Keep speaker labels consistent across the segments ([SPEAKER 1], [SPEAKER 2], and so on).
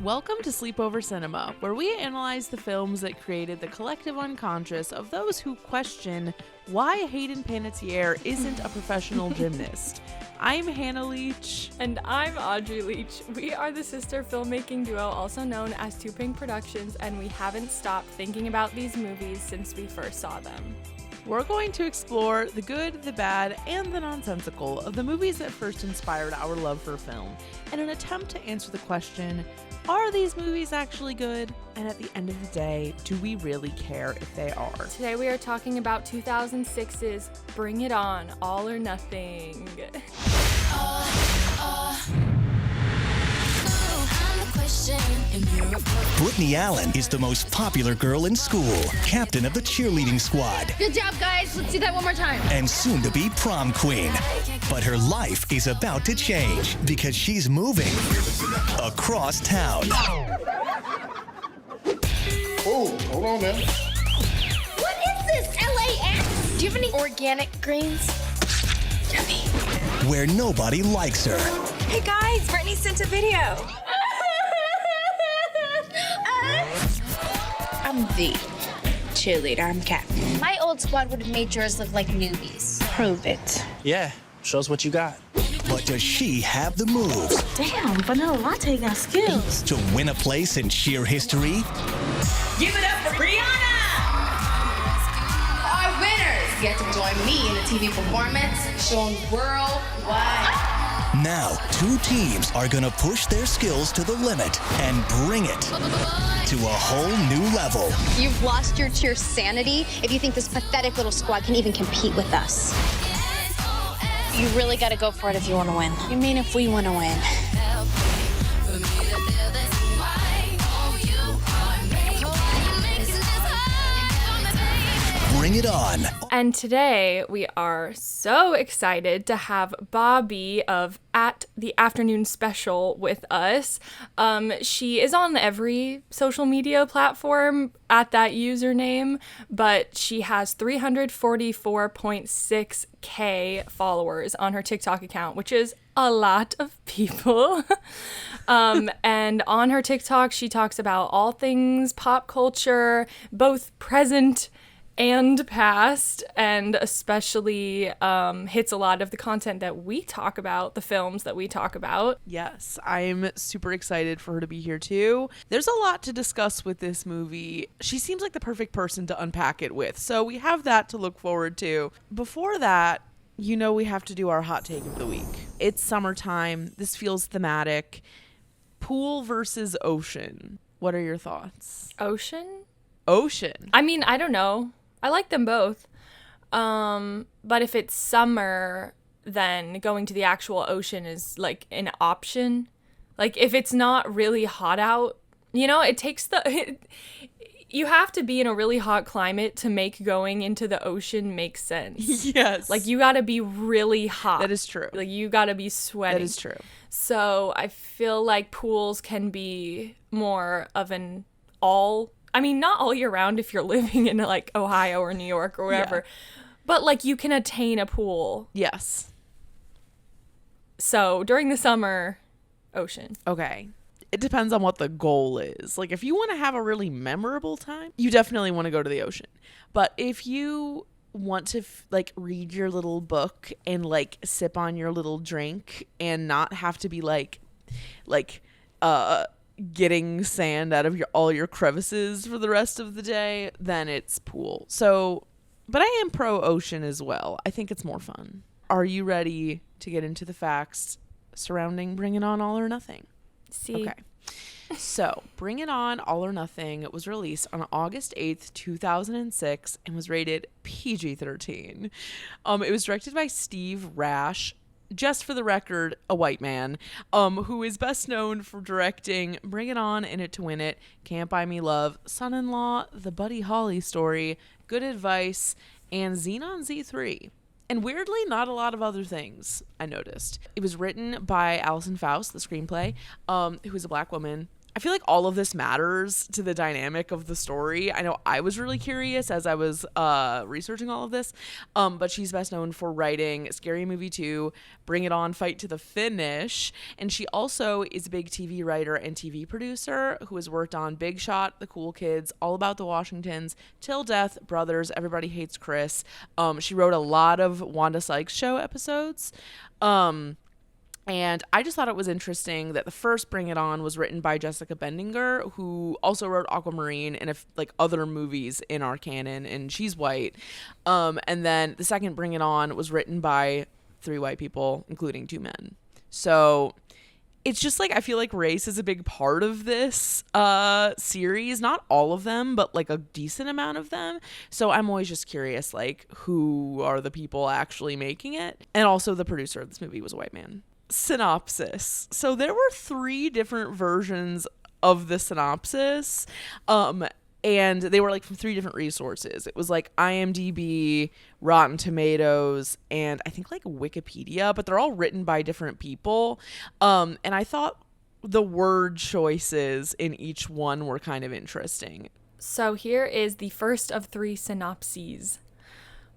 [SPEAKER 1] Welcome to Sleepover Cinema, where we analyze the films that created the collective unconscious of those who question why Hayden Panettiere isn't a professional gymnast. I'm Hannah Leach.
[SPEAKER 2] And I'm Audrey Leach. We are the sister filmmaking duo also known as Tuping Productions, and we haven't stopped thinking about these movies since we first saw them.
[SPEAKER 1] We're going to explore the good, the bad, and the nonsensical of the movies that first inspired our love for film, in an attempt to answer the question, are these movies actually good? And at the end of the day, do we really care if they are?
[SPEAKER 2] Today we are talking about 2006's Bring It On, All or Nothing.
[SPEAKER 3] Britney Allen is the most popular girl in school, captain of the cheerleading squad.
[SPEAKER 4] Good job, guys. Let's do that one more time.
[SPEAKER 3] And soon to be prom queen. But her life is about to change because she's moving across town.
[SPEAKER 5] Oh, hold on now.
[SPEAKER 4] What is this, LAX? Do you have any organic greens? Yummy.
[SPEAKER 3] Where nobody likes her.
[SPEAKER 6] Hey guys, Brittany sent a video.
[SPEAKER 7] I'm the cheerleader. I'm captain.
[SPEAKER 4] My old squad would have made yours look like newbies.
[SPEAKER 7] Prove it.
[SPEAKER 8] Yeah, show us what you got.
[SPEAKER 3] But does she have the moves
[SPEAKER 7] Damn, vanilla latte got skills.
[SPEAKER 3] to win a place in cheer history?
[SPEAKER 6] Give it up for Rihanna!
[SPEAKER 9] Our winners get to join me in a TV performance shown worldwide.
[SPEAKER 3] Now, two teams are gonna push their skills to the limit and bring it to a whole new level.
[SPEAKER 4] You've lost your cheer sanity if you think this pathetic little squad can even compete with us.
[SPEAKER 7] You really gotta go for it if you wanna win. You mean if we wanna win?
[SPEAKER 3] Bring it on.
[SPEAKER 2] And today we are so excited to have Bobbi of At the Afternoon Special with us. She is on every social media platform at that username, but she has 344.6K followers on her TikTok account, which is a lot of people. And on her TikTok, she talks about all things pop culture, both present and past, and especially hits a lot of the content that we talk about, the films that we talk about.
[SPEAKER 1] Yes, I'm super excited for her to be here too. There's a lot to discuss with this movie. She seems like the perfect person to unpack it with, so we have that to look forward to. Before that, you know we have to do our hot take of the week. It's summertime. This feels thematic. Pool versus ocean. What are your thoughts?
[SPEAKER 2] Ocean?
[SPEAKER 1] Ocean.
[SPEAKER 2] I mean, I don't know. I like them both. But if it's summer, then going to the actual ocean is like an option. Like if it's not really hot out, you know, it takes you have to be in a really hot climate to make going into the ocean make sense.
[SPEAKER 1] Yes.
[SPEAKER 2] Like you got to be really hot.
[SPEAKER 1] That is true.
[SPEAKER 2] Like you got to be sweating.
[SPEAKER 1] That is true.
[SPEAKER 2] So I feel like pools can be more of an not all year round if you're living in like Ohio or New York or wherever, but like you can attain a pool.
[SPEAKER 1] Yes.
[SPEAKER 2] So during the summer, ocean.
[SPEAKER 1] Okay. It depends on what the goal is. Like if you want to have a really memorable time, you definitely want to go to the ocean. But if you want to read your little book and like sip on your little drink and not have to be getting sand out of all your crevices for the rest of the day, then it's pool. So, but I am pro ocean as well. I think it's more fun. Are you ready to get into the facts surrounding Bring It On, All or Nothing?
[SPEAKER 2] See.
[SPEAKER 1] Okay. So, Bring It On, All or Nothing was released on August 8th, 2006 and was rated PG-13. It was directed by Steve Rash, just for the record, a white man, who is best known for directing Bring It On, In It to Win It, Can't Buy Me Love, Son-in-Law, The Buddy Holly Story, Good Advice, and Xenon Z3. And weirdly, not a lot of other things, I noticed. It was written by Alison Faust, the screenplay, who is a black woman, I feel like all of this matters to the dynamic of the story. I know I was really curious as I was researching all of this, but she's best known for writing Scary Movie 2, Bring It On, Fight to the Finish, and she also is a big TV writer and TV producer who has worked on Big Shot, The Cool Kids, All About the Washingtons, Till Death, Brothers, Everybody Hates Chris. She wrote a lot of Wanda Sykes Show episodes. And I just thought it was interesting that the first Bring It On was written by Jessica Bendinger, who also wrote Aquamarine and other movies in our canon, and she's white. And then the second Bring It On was written by 3 white people, including 2 men. So it's just I feel like race is a big part of this series. Not all of them, but a decent amount of them. So I'm always just curious, who are the people actually making it? And also the producer of this movie was a white man. Synopsis. So there were 3 different versions of the synopsis, and they were from 3 different resources. It was IMDb, Rotten Tomatoes, and I think Wikipedia, but they're all written by different people. And I thought the word choices in each one were kind of interesting.
[SPEAKER 2] So here is the first of 3 synopses.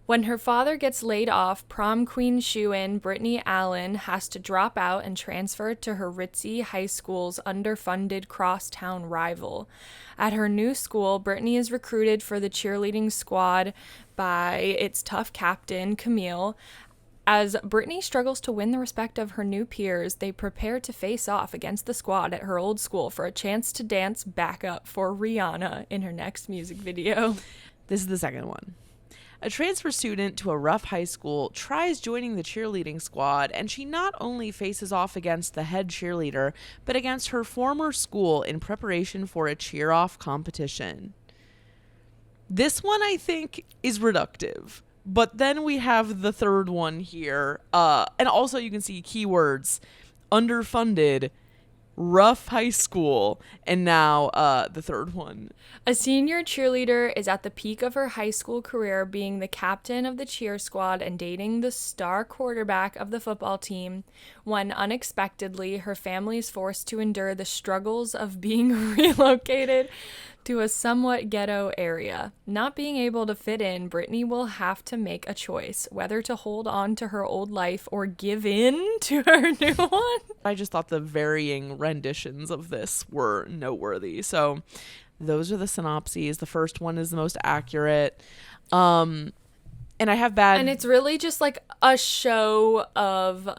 [SPEAKER 2] When her father gets laid off, prom queen shoo-in Brittany Allen has to drop out and transfer to her ritzy high school's underfunded crosstown rival. At her new school, Brittany is recruited for the cheerleading squad by its tough captain, Camille. As Brittany struggles to win the respect of her new peers, they prepare to face off against the squad at her old school for a chance to dance backup for Rihanna in her next music video.
[SPEAKER 1] This is the second one. A transfer student to a rough high school tries joining the cheerleading squad, and she not only faces off against the head cheerleader, but against her former school in preparation for a cheer-off competition. This one, I think, is reductive. But then we have the third one here. And also you can see keywords: underfunded, rough high school, and now the third one.
[SPEAKER 2] A senior cheerleader is at the peak of her high school career, being the captain of the cheer squad and dating the star quarterback of the football team, when unexpectedly her family is forced to endure the struggles of being relocated to a somewhat ghetto area. Not being able to fit in, Brittany will have to make a choice, whether to hold on to her old life or give in to her new one.
[SPEAKER 1] I just thought the varying renditions of this were noteworthy. So those are the synopses. The first one is the most accurate. And I have bad...
[SPEAKER 2] And it's really just a show of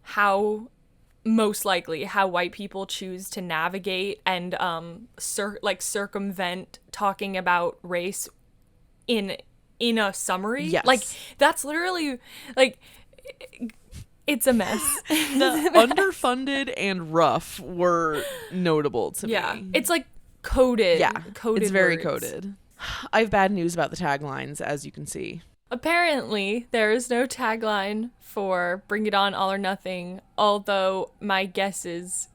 [SPEAKER 2] how... most likely how white people choose to navigate and circumvent talking about race in a summary.
[SPEAKER 1] Yes.
[SPEAKER 2] That's literally it's a mess.
[SPEAKER 1] The underfunded and rough were notable to me.
[SPEAKER 2] Yeah, it's coded.
[SPEAKER 1] Yeah,
[SPEAKER 2] coded.
[SPEAKER 1] It's very
[SPEAKER 2] words.
[SPEAKER 1] coded. I have bad news about the taglines, as you can see.
[SPEAKER 2] Apparently, there is no tagline for Bring It On, All or Nothing, although my guess is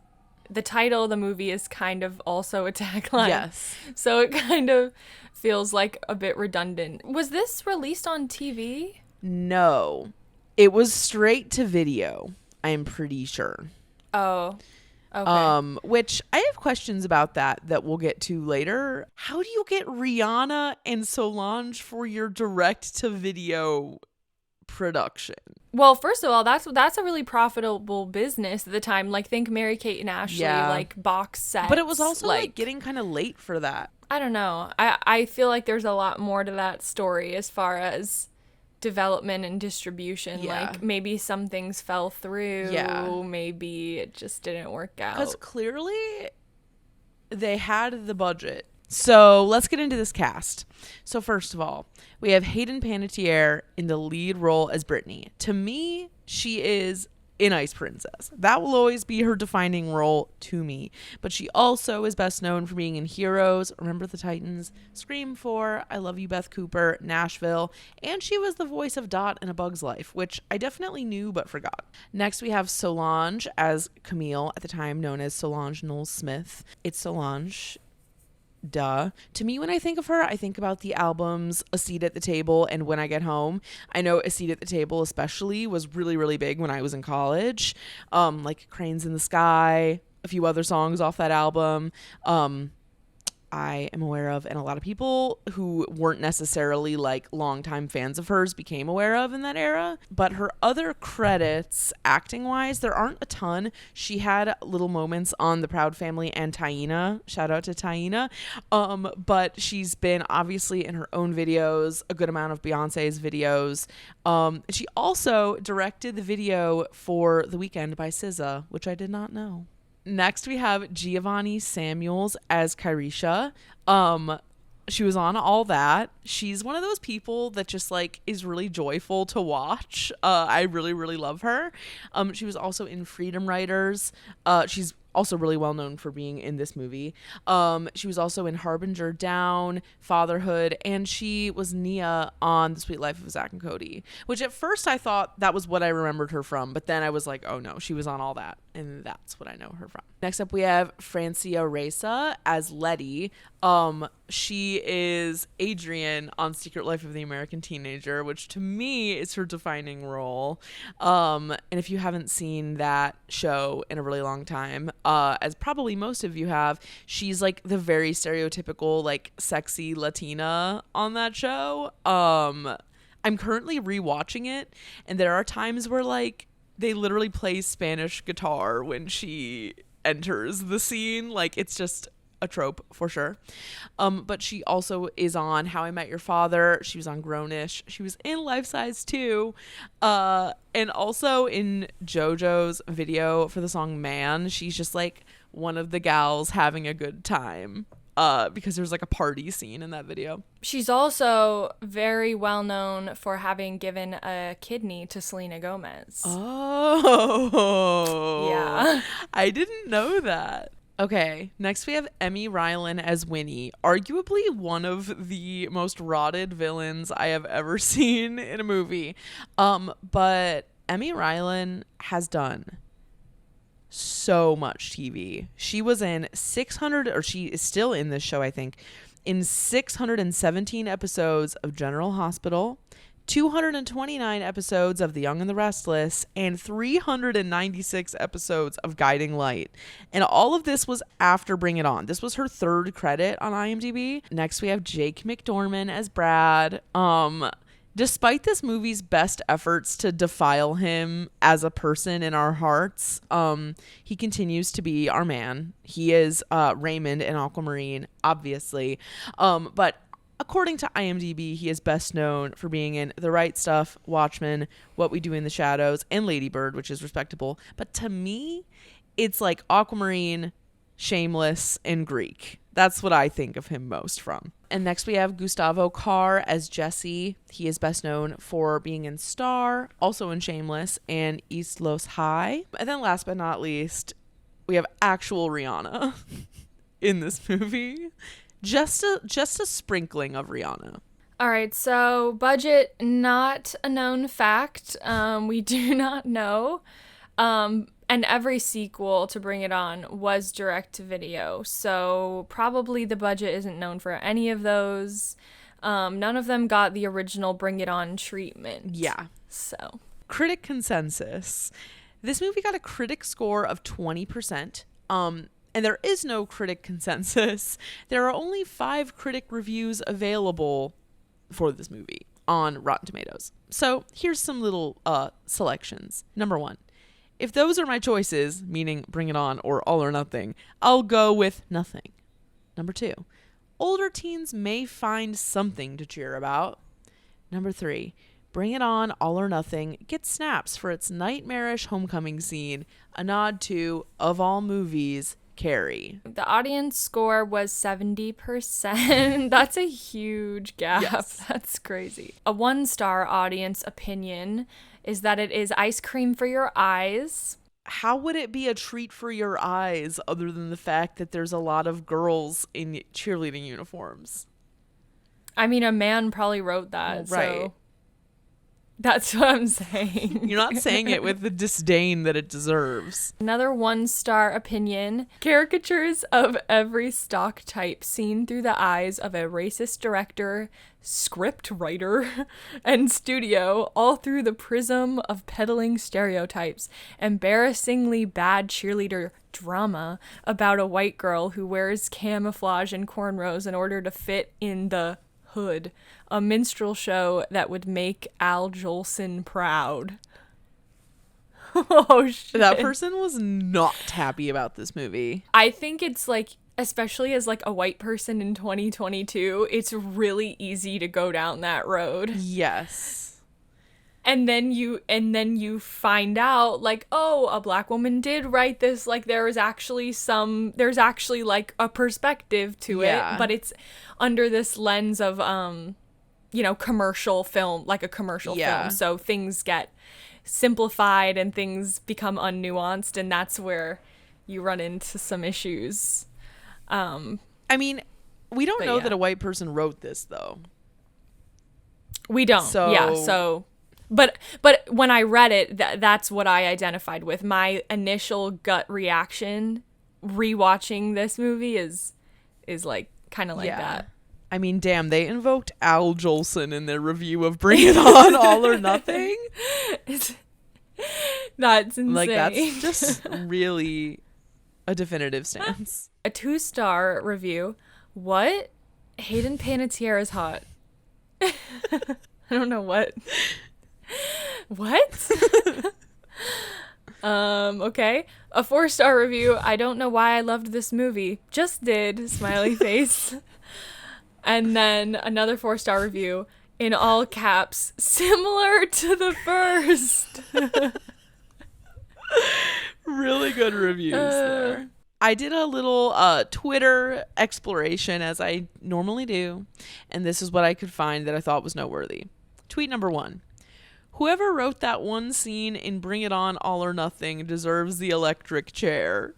[SPEAKER 2] the title of the movie is kind of also a tagline.
[SPEAKER 1] Yes.
[SPEAKER 2] So it kind of feels a bit redundant. Was this released on TV?
[SPEAKER 1] No. It was straight to video, I'm pretty sure.
[SPEAKER 2] Oh. Okay.
[SPEAKER 1] Which I have questions about that we'll get to later. How do you get Rihanna and Solange for your direct-to-video production?
[SPEAKER 2] Well, first of all, that's a really profitable business at the time. Think Mary-Kate and Ashley, box sets.
[SPEAKER 1] But it was also getting kind of late for that.
[SPEAKER 2] I don't know. I feel like there's a lot more to that story as far as development and distribution.
[SPEAKER 1] Yeah.
[SPEAKER 2] Maybe some things fell through.
[SPEAKER 1] Yeah.
[SPEAKER 2] Maybe it just didn't work out.
[SPEAKER 1] Because clearly they had the budget. So let's get into this cast. So first of all, we have Hayden Panettiere in the lead role as Britney. To me, she is an ice princess. That will always be her defining role to me. But she also is best known for being in Heroes, Remember the Titans, Scream 4, I Love You, Beth Cooper, Nashville, and she was the voice of Dot in A Bug's Life, which I definitely knew but forgot. Next, we have Solange as Camille, at the time known as Solange Knowles Smith. It's Solange. Duh. To me, when I think of her, I think about the albums A Seat at the Table and When I Get Home. I know A Seat at the Table especially was really, really big when I was in college. Cranes in the Sky, a few other songs off that album. I am aware of, and a lot of people who weren't necessarily like longtime fans of hers became aware of in that era. But her other credits, acting wise, there aren't a ton. She had little moments on The Proud Family and Taina. Shout out to Taina. But she's been obviously in her own videos, a good amount of Beyonce's videos. She also directed the video for The Weeknd by SZA, which I did not know. Next, we have Giovanni Samuels as Kyrisha. She was on All That. She's one of those people that just like is really joyful to watch. I really, really love her. She was also in Freedom Writers. She's also really well known for being in this movie. She was also in Harbinger Down, Fatherhood, and she was Nia on The Sweet Life of Zack and Cody, which at first I thought that was what I remembered her from, but then I was like, oh no, she was on All That, and that's what I know her from. Next up, we have Francia Reza as Letty. She is Adrian on Secret Life of the American Teenager, which to me is her defining role. And if you haven't seen that show in a really long time, as probably most of you have, she's like the very stereotypical like sexy Latina on that show. I'm currently rewatching it, and there are times where like they literally play Spanish guitar when she enters the scene. Like, it's just a trope for sure. But she also is on How I Met Your Father. She was on Grownish. She was in Life Size 2. And also in JoJo's video for the song Man, she's just like one of the gals having a good time. Because there's like a party scene in that video.
[SPEAKER 2] She's also very well known for having given a kidney to Selena Gomez.
[SPEAKER 1] Oh.
[SPEAKER 2] Yeah.
[SPEAKER 1] I didn't know that. Okay, next we have Emmy Rylan as Winnie, arguably one of the most rotted villains I have ever seen in a movie. But Emmy Rylan has done so much TV. She was in 600, or she is still in this show, I think, in 617 episodes of General Hospital, 229 episodes of The Young and the Restless, and 396 episodes of Guiding Light. And all of this was after Bring It On. This was her third credit on IMDb. Next, we have Jake McDorman as Brad. Despite this movie's best efforts to defile him as a person in our hearts, he continues to be our man. He is Raymond in Aquamarine, obviously. But according to IMDb, he is best known for being in The Right Stuff, Watchmen, What We Do in the Shadows, and Lady Bird, which is respectable. But to me, it's like Aquamarine, Shameless, and Greek. That's what I think of him most from. And next we have Gustavo Carr as Jesse. He is best known for being in Star, also in Shameless, and East Los High. And then last but not least, we have actual Rihanna in this movie. Just a sprinkling of Rihanna.
[SPEAKER 2] All right, so budget, not a known fact. We do not know. And every sequel to Bring It On was direct to video, so probably the budget isn't known for any of those. None of them got the original Bring It On treatment.
[SPEAKER 1] Yeah.
[SPEAKER 2] So.
[SPEAKER 1] Critic consensus. This movie got a critic score of 20%. And there is no critic consensus. There are only 5 critic reviews available for this movie on Rotten Tomatoes. So here's some little selections. Number 1. If those are my choices, meaning Bring It On or All or Nothing, I'll go with Nothing. Number 2. Older teens may find something to cheer about. Number 3. Bring It On, All or Nothing gets snaps for its nightmarish homecoming scene, a nod to, of all movies, Carrie.
[SPEAKER 2] The audience score was 70%. That's a huge gap.
[SPEAKER 1] Yes.
[SPEAKER 2] That's crazy. A 1-star audience opinion is that it is ice cream for your eyes.
[SPEAKER 1] How would it be a treat for your eyes other than the fact that there's a lot of girls in cheerleading uniforms?
[SPEAKER 2] I mean, a man probably wrote that.
[SPEAKER 1] Well, right.
[SPEAKER 2] So That's what I'm saying.
[SPEAKER 1] You're not saying it with the disdain that it deserves.
[SPEAKER 2] Another 1-star opinion. Caricatures of every stock type seen through the eyes of a racist director, script writer, and studio, all through the prism of peddling stereotypes. Embarrassingly bad cheerleader drama about a white girl who wears camouflage and cornrows in order to fit in the hood. A minstrel show that would make Al Jolson proud. Oh, shit.
[SPEAKER 1] That person was not happy about this movie.
[SPEAKER 2] I think it's like, especially as like a white person in 2022, it's really easy to go down that road.
[SPEAKER 1] Yes.
[SPEAKER 2] And then you find out like, oh, a black woman did write this, like there's actually like a perspective to it, but it's under this lens of commercial film, like a commercial film. So things get simplified and things become unnuanced, and that's where you run into some issues.
[SPEAKER 1] I mean, we don't know that a white person wrote this though.
[SPEAKER 2] We don't. So But when I read it, that's what I identified with. My initial gut reaction rewatching this movie is like kind of like that.
[SPEAKER 1] I mean, damn, they invoked Al Jolson in their review of Bring It On All or Nothing.
[SPEAKER 2] That's insane.
[SPEAKER 1] Like, that's just really a definitive stance.
[SPEAKER 2] A 2-star review. What? Hayden Panettiere is hot. I don't know what. What? Okay. A 4-star review. I don't know why I loved this movie. Just did. Smiley face. And then another 4-star review in all caps. Similar to the first.
[SPEAKER 1] Really good reviews there. I did a little Twitter exploration, as I normally do, and this is what I could find that I thought was noteworthy. Tweet number 1. Whoever wrote that one scene in Bring It On All or Nothing deserves the electric chair.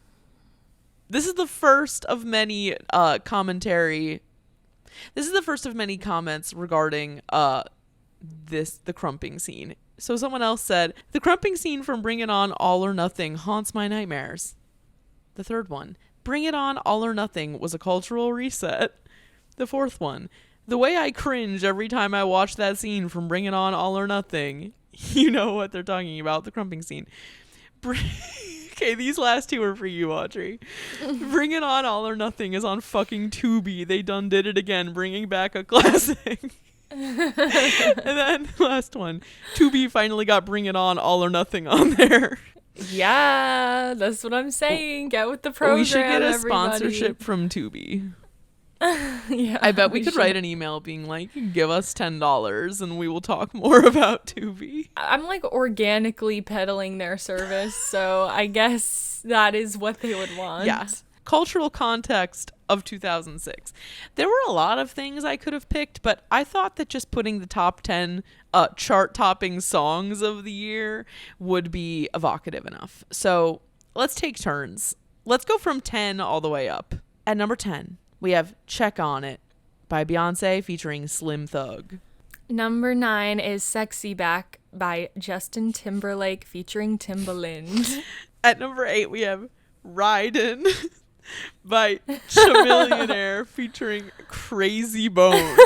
[SPEAKER 1] This is the first of many commentary. This is the first of many comments regarding the crumping scene. So someone else said, the crumping scene from Bring It On All or Nothing haunts my nightmares. The third one, Bring It On All or Nothing was a cultural reset. The fourth one, the way I cringe every time I watch that scene from Bring It On All or Nothing. You know what they're talking about, the crumping scene. Okay, these last two are for you, Audrey. Bring It On All or Nothing is on fucking Tubi. They done did it again, bringing back a classic. And then last one, Tubi finally got Bring It On All or Nothing on there.
[SPEAKER 2] Yeah, that's what I'm saying. Get with the program.
[SPEAKER 1] We should get a
[SPEAKER 2] everybody.
[SPEAKER 1] sponsorship from Tubi.
[SPEAKER 2] Yeah,
[SPEAKER 1] I bet we could write an email being like, give us $10 and we will talk more about Tubi.
[SPEAKER 2] I'm like organically peddling their service, so I guess that is what they would want.
[SPEAKER 1] Yeah. Cultural context of 2006. There were a lot of things I could have picked, but I thought that just putting the top 10 chart-topping songs of the year would be evocative enough. So let's take turns. Let's go from 10 all the way up. At number 10, we have Check On It by Beyonce featuring Slim Thug.
[SPEAKER 2] Number 9 is Sexy Back by Justin Timberlake featuring Timbaland.
[SPEAKER 1] At number 8, we have Ridin' by Chamillionaire featuring Crazy Bone.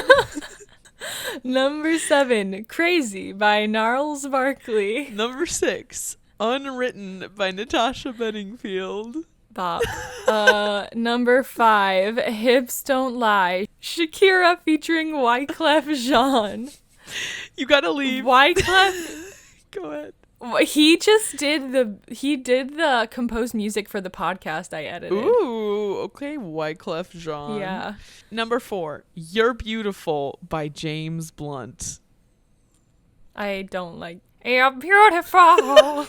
[SPEAKER 2] Number 7, Crazy by Gnarls Barkley.
[SPEAKER 1] Number 6, Unwritten by Natasha Bedingfield.
[SPEAKER 2] Bop. Number 5, Hips Don't Lie, Shakira featuring Wyclef Jean.
[SPEAKER 1] You gotta leave.
[SPEAKER 2] Wyclef.
[SPEAKER 1] Go ahead.
[SPEAKER 2] He did the composed music for the podcast I edited.
[SPEAKER 1] Ooh, okay, Wyclef Jean.
[SPEAKER 2] Yeah.
[SPEAKER 1] Number 4, You're Beautiful by James Blunt.
[SPEAKER 2] I don't like. You're beautiful.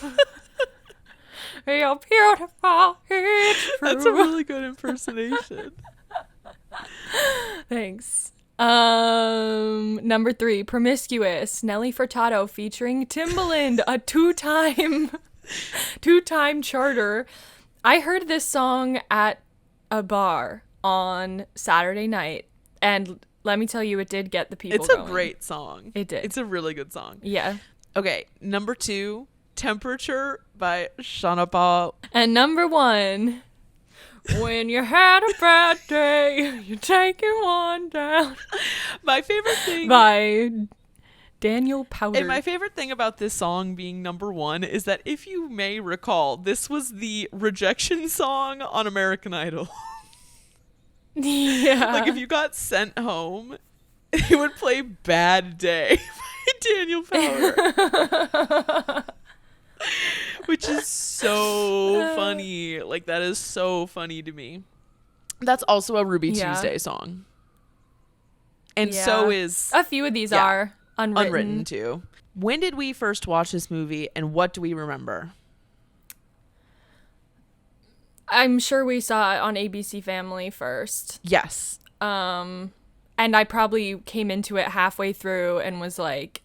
[SPEAKER 2] You're beautiful. It's true.
[SPEAKER 1] That's a really good impersonation.
[SPEAKER 2] Thanks. Number 3, Promiscuous, Nelly Furtado featuring Timbaland, a two-time charter. I heard this song at a bar on Saturday night, and let me tell you, it did get the people going.
[SPEAKER 1] It's a great song.
[SPEAKER 2] It did.
[SPEAKER 1] It's a really good song.
[SPEAKER 2] Yeah.
[SPEAKER 1] Okay, number 2, Temperature by Shana Paul.
[SPEAKER 2] And number 1, when you had a bad day, you're taking one down.
[SPEAKER 1] My favorite thing
[SPEAKER 2] By Daniel Powder.
[SPEAKER 1] And my favorite thing about this song being number 1 is that, if you may recall, this was the rejection song on American Idol.
[SPEAKER 2] Yeah.
[SPEAKER 1] Like, if you got sent home, it would play Bad Day by Daniel Powder. Which is so funny. Like, that is so funny to me. That's also a Ruby Tuesday song. And so is...
[SPEAKER 2] A few of these are unwritten
[SPEAKER 1] too. When did we first watch this movie, and what do we remember?
[SPEAKER 2] I'm sure we saw it on ABC Family first.
[SPEAKER 1] Yes.
[SPEAKER 2] And I probably came into it halfway through and was like,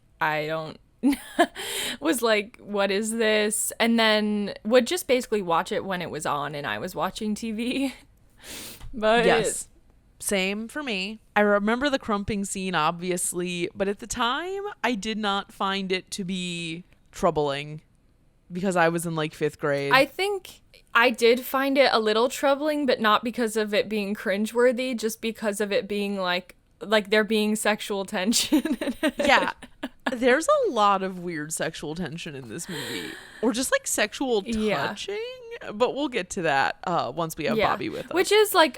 [SPEAKER 2] was like, what is this? And then would just basically watch it when it was on and I was watching TV. But
[SPEAKER 1] yes. Same for me. I remember the crumping scene, obviously, but at the time, I did not find it to be troubling because I was in like 5th grade.
[SPEAKER 2] I think I did find it a little troubling, but not because of it being cringeworthy, just because of it being like there being sexual tension.
[SPEAKER 1] Yeah. There's a lot of weird sexual tension in this movie, or just like sexual touching, but we'll get to that once we have Bobbi with us.
[SPEAKER 2] Which is like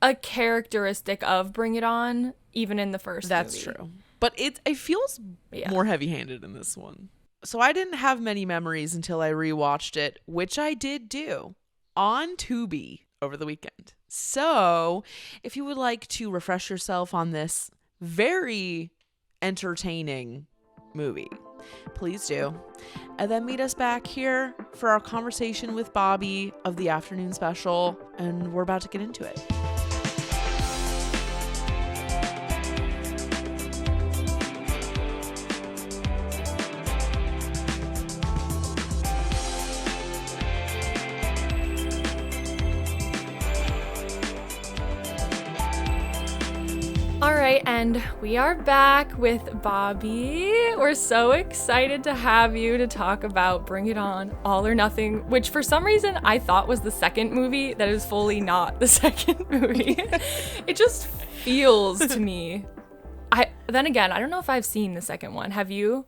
[SPEAKER 2] a characteristic of Bring It On, even in the first
[SPEAKER 1] That's
[SPEAKER 2] movie.
[SPEAKER 1] true. But it feels more heavy-handed in this one. So I didn't have many memories until I rewatched it, which I did do on Tubi over the weekend. So if you would like to refresh yourself on this very entertaining movie, please do. And then meet us back here for our conversation with Bobbi of the afternoon special, and we're about to get into it.
[SPEAKER 2] All right, and we are back with Bobbi. We're so excited to have you to talk about Bring It On, All or Nothing, which for some reason I thought was the second movie that is fully not the second movie. It just feels to me. Then again, I don't know if I've seen the second one. Have you?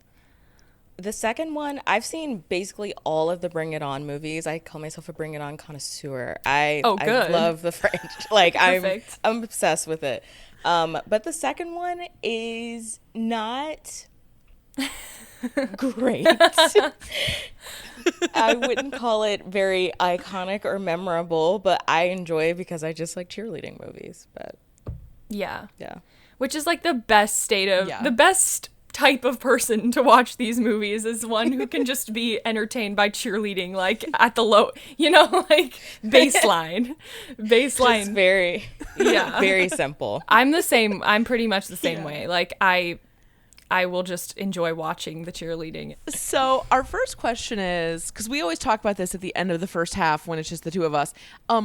[SPEAKER 10] The second one, I've seen basically all of the Bring It On movies. I call myself a Bring It On connoisseur. I love the French. Like, I'm obsessed with it. But the second one is not great. I wouldn't call it very iconic or memorable, but I enjoy it because I just like cheerleading movies. But
[SPEAKER 2] yeah.
[SPEAKER 10] Yeah.
[SPEAKER 2] Which is like the best state of the best type of person to watch these movies is one who can just be entertained by cheerleading, like at the low, like baseline.
[SPEAKER 10] Just very, very simple.
[SPEAKER 2] I'm the same. I'm pretty much the same way. Like I will just enjoy watching the cheerleading.
[SPEAKER 1] So our first question is, because we always talk about this at the end of the first half when it's just the two of us.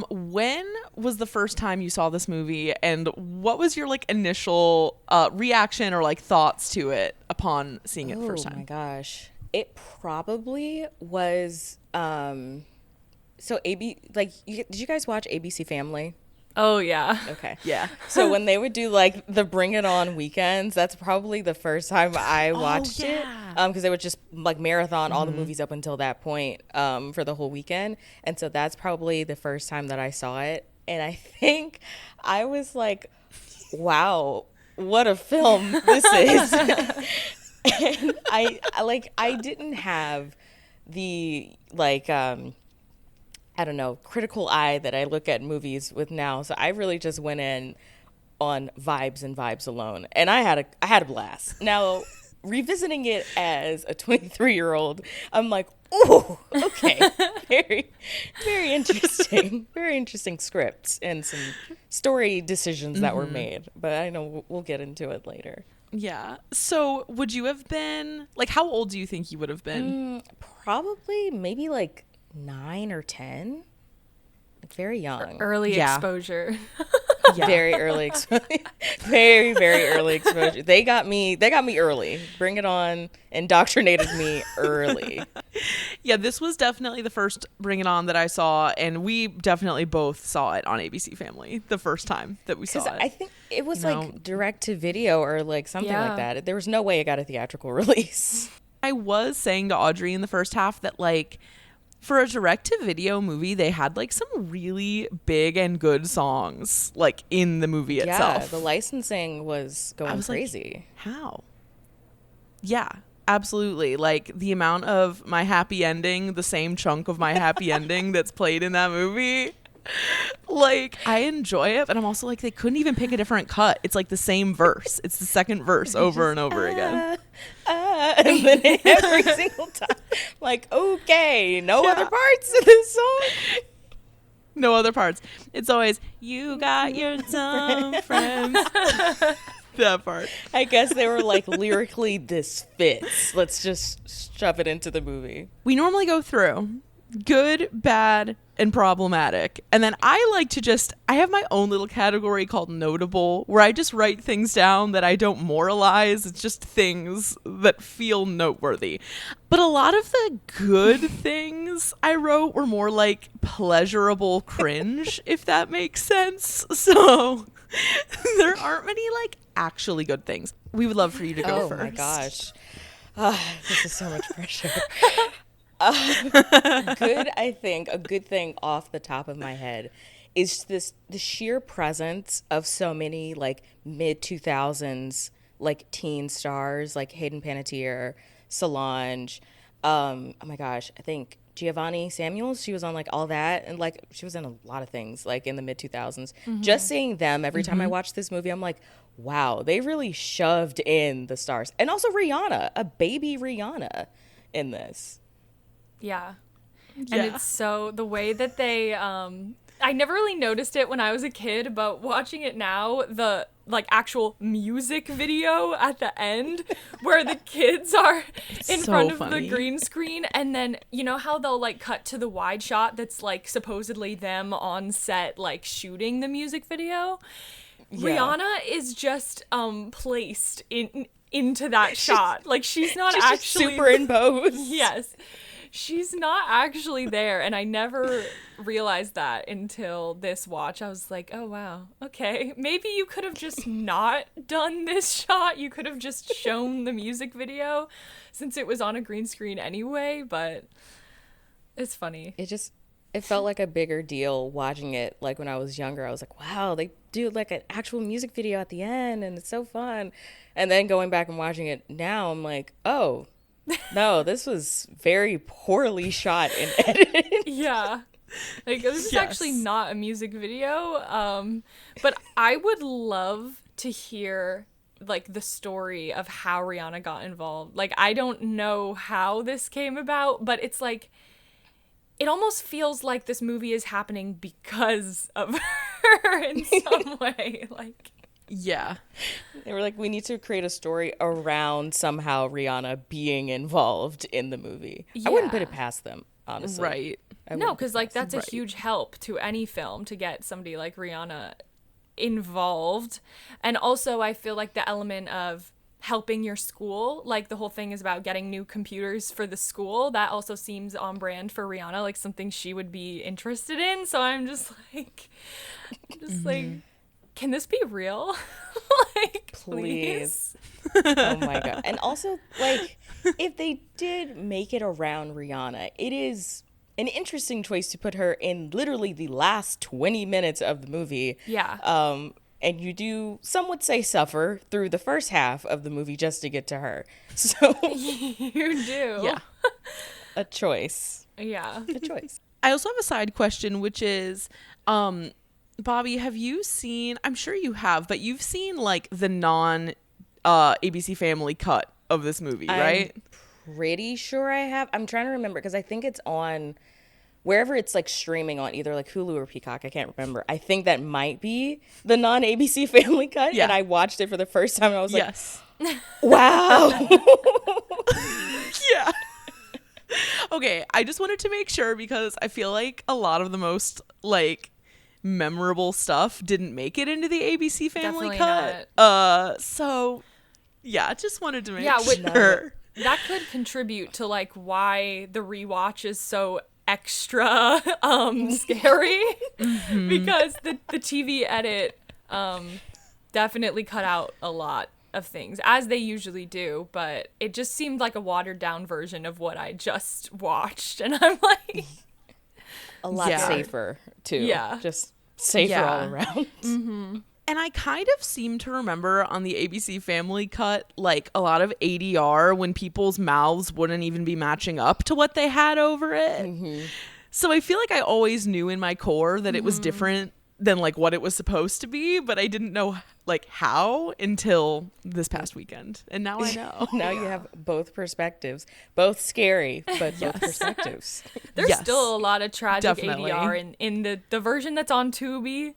[SPEAKER 1] When was the first time you saw this movie, and what was your like initial reaction or like thoughts to it upon seeing it the first time?
[SPEAKER 10] Oh my gosh, it probably was. So did you guys watch ABC Family?
[SPEAKER 2] Oh, yeah.
[SPEAKER 10] Okay.
[SPEAKER 1] Yeah.
[SPEAKER 10] So when they would do like the Bring It On weekends, that's probably the first time I watched it. Because they would just like marathon all the movies up until that point for the whole weekend. And so that's probably the first time that I saw it. And I think I was like, wow, what a film this is. And I didn't have the I don't know, critical eye that I look at movies with now. So I really just went in on vibes and vibes alone. And I had a blast. Now, revisiting it as a 23-year-old, I'm like, ooh, okay. Very, very interesting. Very interesting scripts and some story decisions that were made. But I know we'll get into it later.
[SPEAKER 1] Yeah. So would you have been, like, how old do you think you would have been?
[SPEAKER 10] Probably maybe like 9 or 10, like very young.
[SPEAKER 2] Early exposure.
[SPEAKER 10] Very early exposure. Very, very early exposure. They got me early. Bring It On indoctrinated me early.
[SPEAKER 1] Yeah, this was definitely the first Bring It On that I saw, and we definitely both saw it on ABC Family the first time that we saw it.
[SPEAKER 10] I think it was like direct to video or like something like that. There was no way it got a theatrical release.
[SPEAKER 1] I was saying to Audrey in the first half that like for a direct to video movie, they had like some really big and good songs like in the movie itself.
[SPEAKER 10] Yeah, the licensing was going crazy.
[SPEAKER 1] Like, how? Yeah, absolutely. Like the amount of My Happy Ending, the same chunk of My Happy Ending that's played in that movie. Like I enjoy it, but I'm also like they couldn't even pick a different cut. It's like the same verse. It's the second verse over and over again.
[SPEAKER 10] And then every single time, like, okay, no other parts of this song.
[SPEAKER 1] No other parts. It's always you got your dumb friends. That part.
[SPEAKER 10] I guess they were like lyrically, this fits. Let's just shove it into the movie.
[SPEAKER 1] We normally go through good, bad, and problematic. And then I like to I have my own little category called notable, where I just write things down that I don't moralize. It's just things that feel noteworthy. But a lot of the good things I wrote were more like pleasurable cringe, if that makes sense. So there aren't many like actually good things. We would love for you to go first.
[SPEAKER 10] Oh my gosh. This is so much pressure. I think a good thing off the top of my head is the sheer presence of so many like mid 2000s like teen stars like Hayden Panettiere, Solange, oh my gosh, I think Giovanni Samuels, she was on like All That, and like she was in a lot of things like in the mid 2000s. Just seeing them every time I watch this movie, I'm like, wow, they really shoved in the stars. And also Rihanna, a baby Rihanna in this.
[SPEAKER 2] Yeah. And it's so the way that they I never really noticed it when I was a kid, but watching it now, the like actual music video at the end where the kids are in front of the green screen, and then you know how they'll like cut to the wide shot that's like supposedly them on set like shooting the music video. Rihanna is just placed into that shot. Like she's not actually
[SPEAKER 10] superimposed.
[SPEAKER 2] Yes. She's not actually there, and I never realized that until this watch. I was like, oh, wow, okay. Maybe you could have just not done this shot. You could have just shown the music video since it was on a green screen anyway, but it's funny.
[SPEAKER 10] It felt like a bigger deal watching it, like when I was younger. I was like, wow, they do like an actual music video at the end, and it's so fun. And then going back and watching it now, I'm like, oh, no, this was very poorly shot and edited.
[SPEAKER 2] Yeah. Like, this is actually not a music video. But I would love to hear, like, the story of how Rihanna got involved. Like, I don't know how this came about, but it's like, it almost feels like this movie is happening because of her in some way. Like,
[SPEAKER 1] yeah.
[SPEAKER 10] They were like, we need to create a story around somehow Rihanna being involved in the movie. I wouldn't put it past them, honestly.
[SPEAKER 1] Right.
[SPEAKER 2] No, because like that's a huge help to any film to get somebody like Rihanna involved. And also I feel like the element of helping your school, like the whole thing is about getting new computers for the school, that also seems on brand for Rihanna, like something she would be interested in. So I'm just like can this be real? Like, please.
[SPEAKER 10] Oh my god. And also, like, if they did make it around Rihanna, it is an interesting choice to put her in literally the last 20 minutes of the movie.
[SPEAKER 2] Yeah.
[SPEAKER 10] And you do, some would say, suffer through the first half of the movie just to get to her. So
[SPEAKER 2] you do.
[SPEAKER 1] Yeah.
[SPEAKER 10] A choice.
[SPEAKER 2] Yeah.
[SPEAKER 10] A choice.
[SPEAKER 1] I also have a side question, which is, Bobbi, have you seen, I'm sure you have, but you've seen like the ABC Family cut of this movie, right?
[SPEAKER 10] I'm pretty sure I have. I'm trying to remember because I think it's on wherever it's like streaming on, either like Hulu or Peacock. I can't remember. I think that might be the non-ABC Family cut.
[SPEAKER 1] Yeah.
[SPEAKER 10] And I watched it for the first time and I was like,
[SPEAKER 1] yes.
[SPEAKER 10] Wow.
[SPEAKER 1] Yeah. Okay, I just wanted to make sure because I feel like a lot of the most like memorable stuff didn't make it into the ABC Family
[SPEAKER 2] Definitely
[SPEAKER 1] cut. So yeah, just wanted to make sure.
[SPEAKER 2] That could contribute to like why the rewatch is so extra scary because the TV edit definitely cut out a lot of things, as they usually do, but it just seemed like a watered down version of what I just watched, and I'm like
[SPEAKER 10] a lot safer too.
[SPEAKER 2] Yeah,
[SPEAKER 10] just safer all around.
[SPEAKER 1] And I kind of seem to remember on the ABC Family cut, like a lot of ADR when people's mouths wouldn't even be matching up to what they had over it. So I feel like I always knew in my core that it was different than like what it was supposed to be, but I didn't know like how until this past weekend. And now I know.
[SPEAKER 10] Now you have both perspectives, both scary, but both perspectives.
[SPEAKER 2] There's still a lot of tragic ADR in the version that's on Tubi.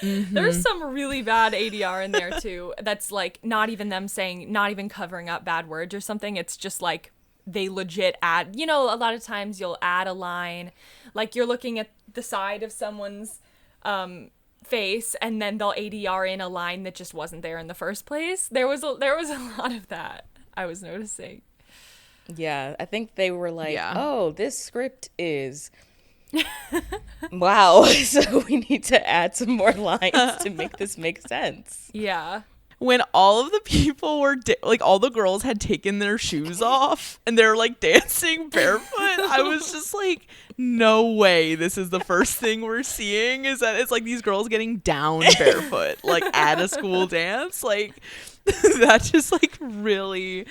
[SPEAKER 2] There's some really bad ADR in there too. That's like not even them saying, not even covering up bad words or something. It's just like they legit add, you know, a lot of times you'll add a line, like you're looking at the side of someone's face and then they'll ADR in a line that just wasn't there in the first place. There was a lot of that I was noticing.
[SPEAKER 10] Yeah, I think they were like, oh, this script is wow, so we need to add some more lines to make this make sense.
[SPEAKER 2] Yeah.
[SPEAKER 1] When all of the people were like all the girls had taken their shoes off and they're like dancing barefoot, I was just like, no way this is the first thing we're seeing, is that it's like these girls getting down barefoot like at a school dance. Like that just like really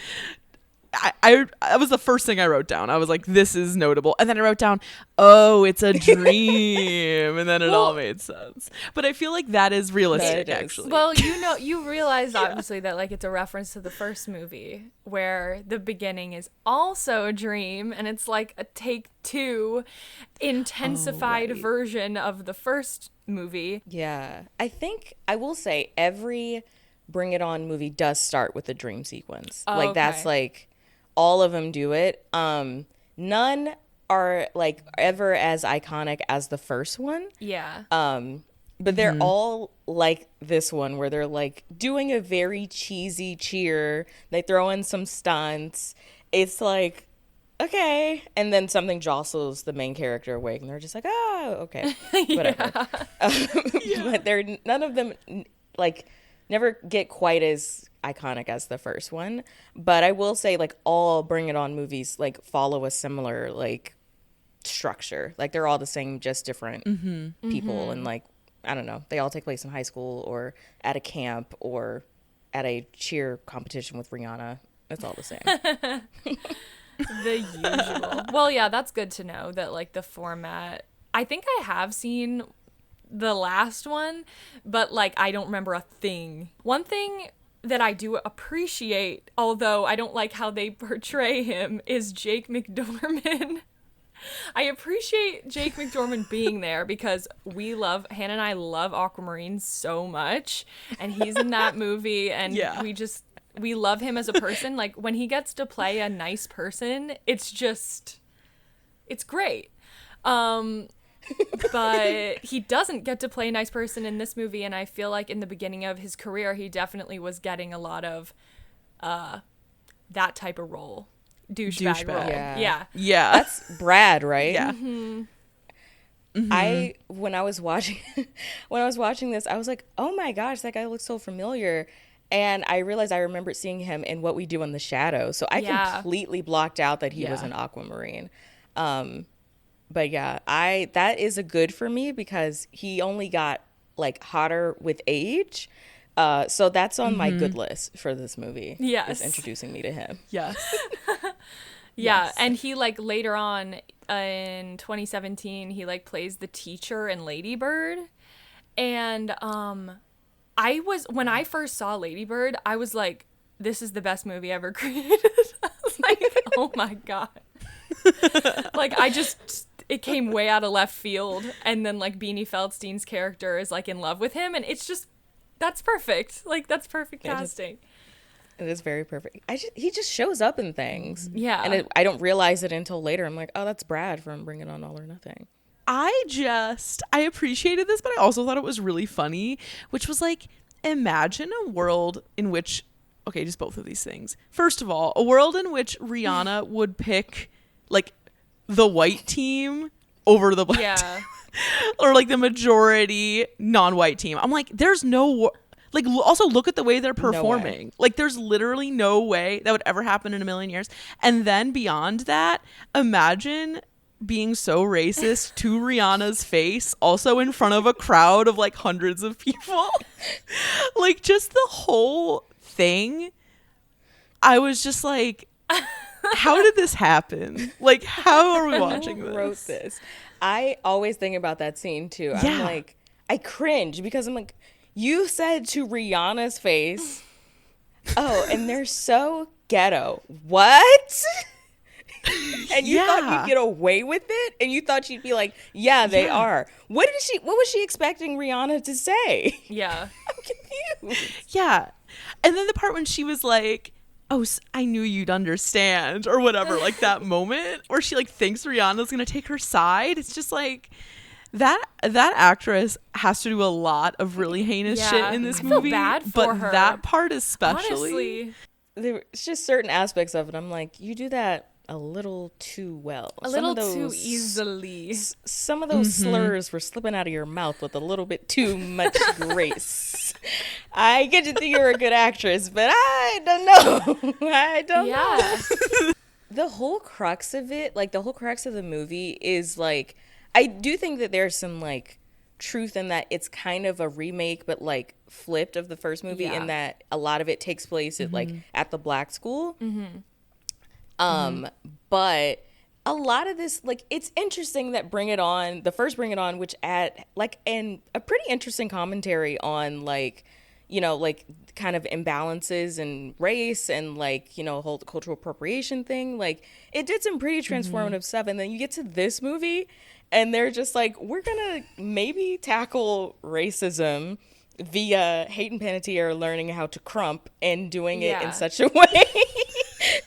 [SPEAKER 1] I was the first thing I wrote down. I was like, this is notable. And then I wrote down, oh, it's a dream. And then it all made sense. But I feel like that is realistic, actually.
[SPEAKER 2] Well, you realize obviously that like it's a reference to the first movie where the beginning is also a dream and it's like a take two intensified version of the first movie.
[SPEAKER 10] Yeah. I think I will say every Bring It On movie does start with a dream sequence.
[SPEAKER 2] Oh,
[SPEAKER 10] like that's like all of them do it. None are like ever as iconic as the first one.
[SPEAKER 2] Yeah.
[SPEAKER 10] But they're all like this one where they're like doing a very cheesy cheer. They throw in some stunts. It's like, okay. And then something jostles the main character awake and they're just like, oh, okay. Whatever. But they're none of them like never get quite as iconic as the first one, but I will say like all Bring It On movies like follow a similar like structure. Like they're all the same, just different people, and like I don't know, they all take place in high school or at a camp or at a cheer competition with Rihanna. It's all the same.
[SPEAKER 2] The usual. Well, yeah, that's good to know that like the format. I think I have seen the last one, but like I don't remember a thing. One thing that I do appreciate, although I don't like how they portray him, is Jake McDorman. I appreciate Jake McDorman being there because Hannah and I love Aquamarine so much, and he's in that movie, and we love him as a person. Like when he gets to play a nice person, it's great. But he doesn't get to play a nice person in this movie, and I feel like in the beginning of his career he definitely was getting a lot of that type of role, douchebag role. Yeah
[SPEAKER 10] That's Brad, right?
[SPEAKER 1] Yeah.
[SPEAKER 10] When I was watching this, I was like, oh my gosh, that guy looks so familiar. And I realized I remembered seeing him in What We Do in the Shadows, so I completely blocked out that he was an Aquamarine. But yeah, that is a good for me because he only got like hotter with age. So that's on my good list for this movie.
[SPEAKER 2] Yes.
[SPEAKER 10] Is introducing me to him.
[SPEAKER 1] Yes.
[SPEAKER 2] Yeah. And he like later on in 2017, he like plays the teacher in Lady Bird. And when I first saw Lady Bird, I was like, this is the best movie ever created. I was like, oh my God. Like it came way out of left field, and then like Beanie Feldstein's character is like in love with him, and it's just that's perfect. Like that's perfect casting.
[SPEAKER 10] It is very perfect. He just shows up in things.
[SPEAKER 2] Yeah.
[SPEAKER 10] And I don't realize it until later. I'm like, oh, that's Brad from Bring It On All or Nothing.
[SPEAKER 1] I appreciated this, but I also thought it was really funny, which was like, imagine a world in which, okay, just both of these things. First of all, a world in which Rihanna would pick like the white team over the black team. Or like the majority non-white team. I'm like, there's no like, also look at the way they're performing.
[SPEAKER 10] No,
[SPEAKER 1] like, there's literally no way that would ever happen in a million years. And then beyond that, imagine being so racist to Rihanna's face, also in front of a crowd of like hundreds of people. Like, just the whole thing. I was just like, how did this happen? Like, how are we watching this?
[SPEAKER 10] Who wrote this? I always think about that scene too. I'm like, I cringe because I'm like, you said to Rihanna's face, oh, and they're so ghetto. What? And you thought you'd get away with it? And you thought she'd be like, yeah, they are. What was she expecting Rihanna to say?
[SPEAKER 2] Yeah.
[SPEAKER 10] I'm confused.
[SPEAKER 1] Yeah. And then the part when she was like, oh, I knew you'd understand, or whatever, like that moment where she like thinks Rihanna's going to take her side. It's just like, that actress has to do a lot of really heinous shit in this movie.
[SPEAKER 2] Feel bad for
[SPEAKER 1] but
[SPEAKER 2] her.
[SPEAKER 1] That part especially.
[SPEAKER 2] Honestly.
[SPEAKER 10] It's just certain aspects of it. I'm like, you do that a little too well.
[SPEAKER 2] A little too easily.
[SPEAKER 10] Some of those slurs were slipping out of your mouth with a little bit too much grace. I get to think you're a good actress, but I don't know. I don't know. The whole crux of it, like the whole crux of the movie is like, I do think that there's some like truth in that it's kind of a remake, but like flipped of the first movie in that a lot of it takes place at like at the black school. But a lot of this, like, it's interesting that the first Bring It On, which add like a pretty interesting commentary on like, you know, like kind of imbalances in race and like, you know, whole cultural appropriation thing. Like, it did some pretty transformative stuff. And then you get to this movie and they're just like, we're gonna maybe tackle racism via Hayden Panettiere learning how to crump and doing it in such a way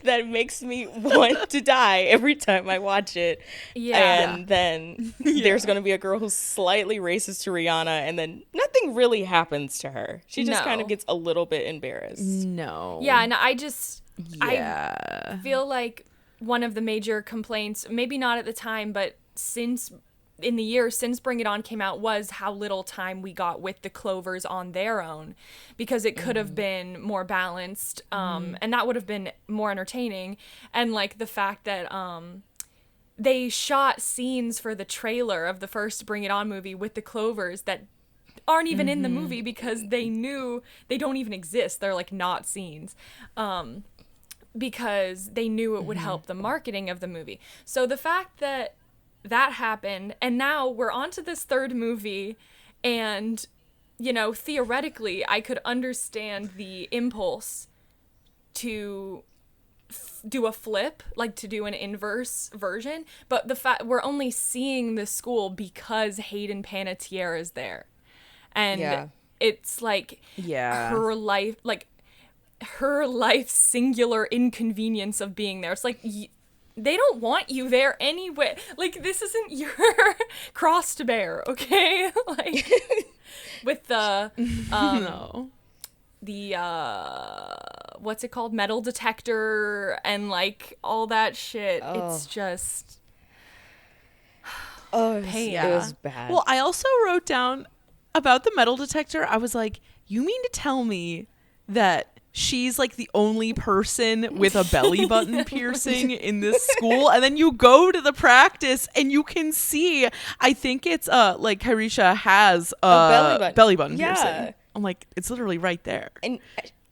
[SPEAKER 10] that makes me want to die every time I watch it. And then there's going to be a girl who's slightly racist to Rihanna, and then nothing really happens to her. She just kind of gets a little bit embarrassed.
[SPEAKER 1] No.
[SPEAKER 2] Yeah, and I feel like one of the major complaints, maybe not at the time, but in the year since Bring It On came out, was how little time we got with the Clovers on their own, because it could have been more balanced, and that would have been more entertaining. And like the fact that they shot scenes for the trailer of the first Bring It On movie with the Clovers that aren't even in the movie because they knew they don't even exist. They're like not scenes. Because they knew it would help the marketing of the movie. So the fact that happened, and now we're on to this third movie, and, you know, theoretically, I could understand the impulse to do a flip, like to do an inverse version, but the fact we're only seeing the school because Hayden Panettiere is there. And it's like her life, like her life's singular inconvenience of being there. It's like, they don't want you there anyway. Like, this isn't your cross to bear, okay? Like, with the what's it called, metal detector and like all that shit. It's just
[SPEAKER 10] pain. It was bad.
[SPEAKER 1] Well, I also wrote down about the metal detector. I was like, you mean to tell me that she's like the only person with a belly button piercing in this school? And then you go to the practice and you can see, I think it's like Carisha has a belly button piercing. I'm like, it's literally right there.
[SPEAKER 10] And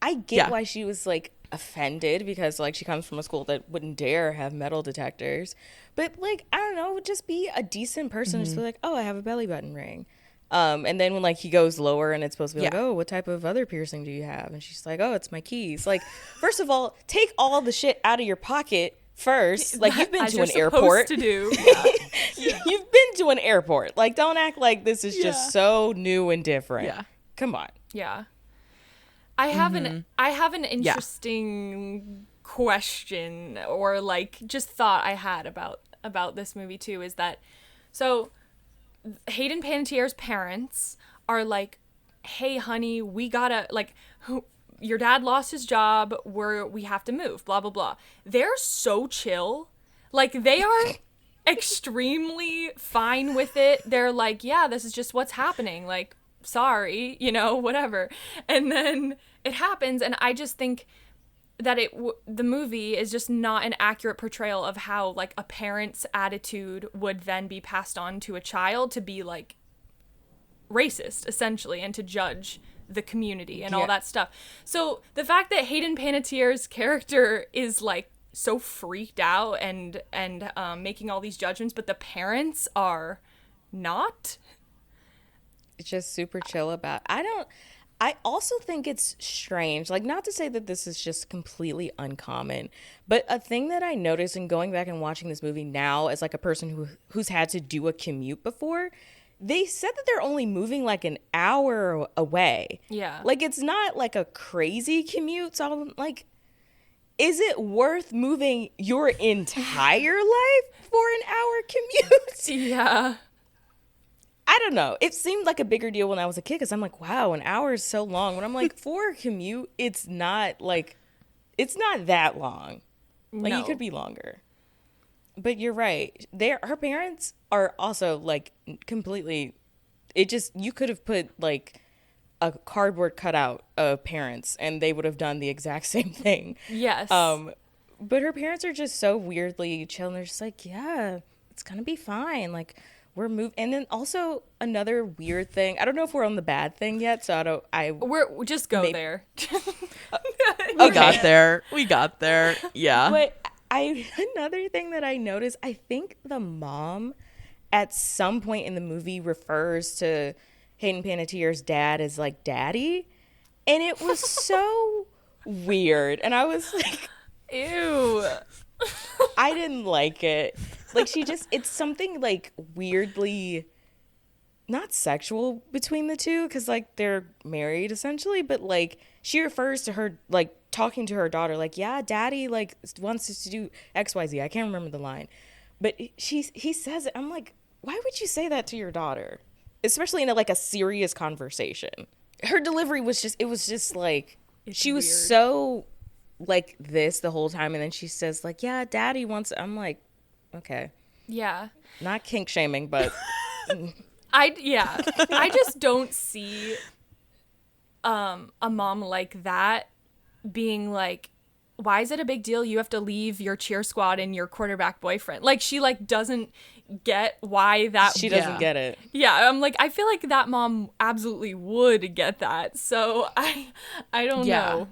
[SPEAKER 10] I get why she was like offended, because like she comes from a school that wouldn't dare have metal detectors. But like, I don't know, just be a decent person. Just be like, oh, I have a belly button ring. And then when like he goes lower and it's supposed to be like, oh, what type of other piercing do you have? And she's like, oh, it's my keys. Like, first of all, take all the shit out of your pocket first. Like, you've been to an airport.
[SPEAKER 2] To do.
[SPEAKER 10] You've been to an airport. Like, don't act like this is just so new and different. Yeah. Come on.
[SPEAKER 2] Yeah. I have an interesting question, or like just thought I had about this movie too, is that, so Hayden Panettiere's parents are like, hey honey, we gotta, like, your dad lost his job, we have to move, blah blah blah. They're so chill. Like, they are extremely fine with it. They're like, yeah, this is just what's happening, like, sorry, you know, whatever. And then it happens, and I just think that the movie is just not an accurate portrayal of how, like, a parent's attitude would then be passed on to a child to be, like, racist, essentially, and to judge the community and all that stuff. So the fact that Hayden Panettiere's character is, like, so freaked out and making all these judgments, but the parents are not.
[SPEAKER 10] It's just super chill about. I also think it's strange, like, not to say that this is just completely uncommon, but a thing that I noticed in going back and watching this movie now as, like, a person who's had to do a commute before, they said that they're only moving like an hour away.
[SPEAKER 2] Yeah.
[SPEAKER 10] Like, it's not like a crazy commute. So I'm like, is it worth moving your entire life for an hour commute?
[SPEAKER 2] Yeah.
[SPEAKER 10] I don't know. It seemed like a bigger deal when I was a kid because I'm like, wow, an hour is so long. But I'm like, for a commute, it's not that long. Like, it could be longer. But you're right. Her parents are also, like, completely, you could have put, like, a cardboard cutout of parents and they would have done the exact same thing.
[SPEAKER 2] Yes.
[SPEAKER 10] But her parents are just so weirdly chill, and they're just like, yeah, it's gonna be fine. Like, we're moving. And then also another weird thing. I don't know if we're on the bad thing yet, so
[SPEAKER 2] we'll just go there.
[SPEAKER 1] We got there. Yeah.
[SPEAKER 10] But another thing that I noticed, I think the mom at some point in the movie refers to Hayden Panettiere's dad as, like, daddy. And it was so weird. And I was like,
[SPEAKER 2] ew.
[SPEAKER 10] I didn't like it. Like, it's something, like, weirdly not sexual between the two because, like, they're married essentially, but, like, she refers to her, like, talking to her daughter, like, yeah, daddy, like, wants us to do XYZ. I can't remember the line, but he says it. I'm like, why would you say that to your daughter, especially in a serious conversation? Her delivery was just like, she was
[SPEAKER 2] weird.
[SPEAKER 10] So, like, this the whole time, and then she says, like, yeah, daddy wants. I'm like, okay,
[SPEAKER 2] yeah,
[SPEAKER 10] not kink shaming, but
[SPEAKER 2] I just don't see a mom like that being like, why is it a big deal you have to leave your cheer squad and your quarterback boyfriend? Like, she, like, doesn't get why that
[SPEAKER 10] she doesn't get it.
[SPEAKER 2] Yeah, I'm like, I feel like that mom absolutely would get that. So I don't know.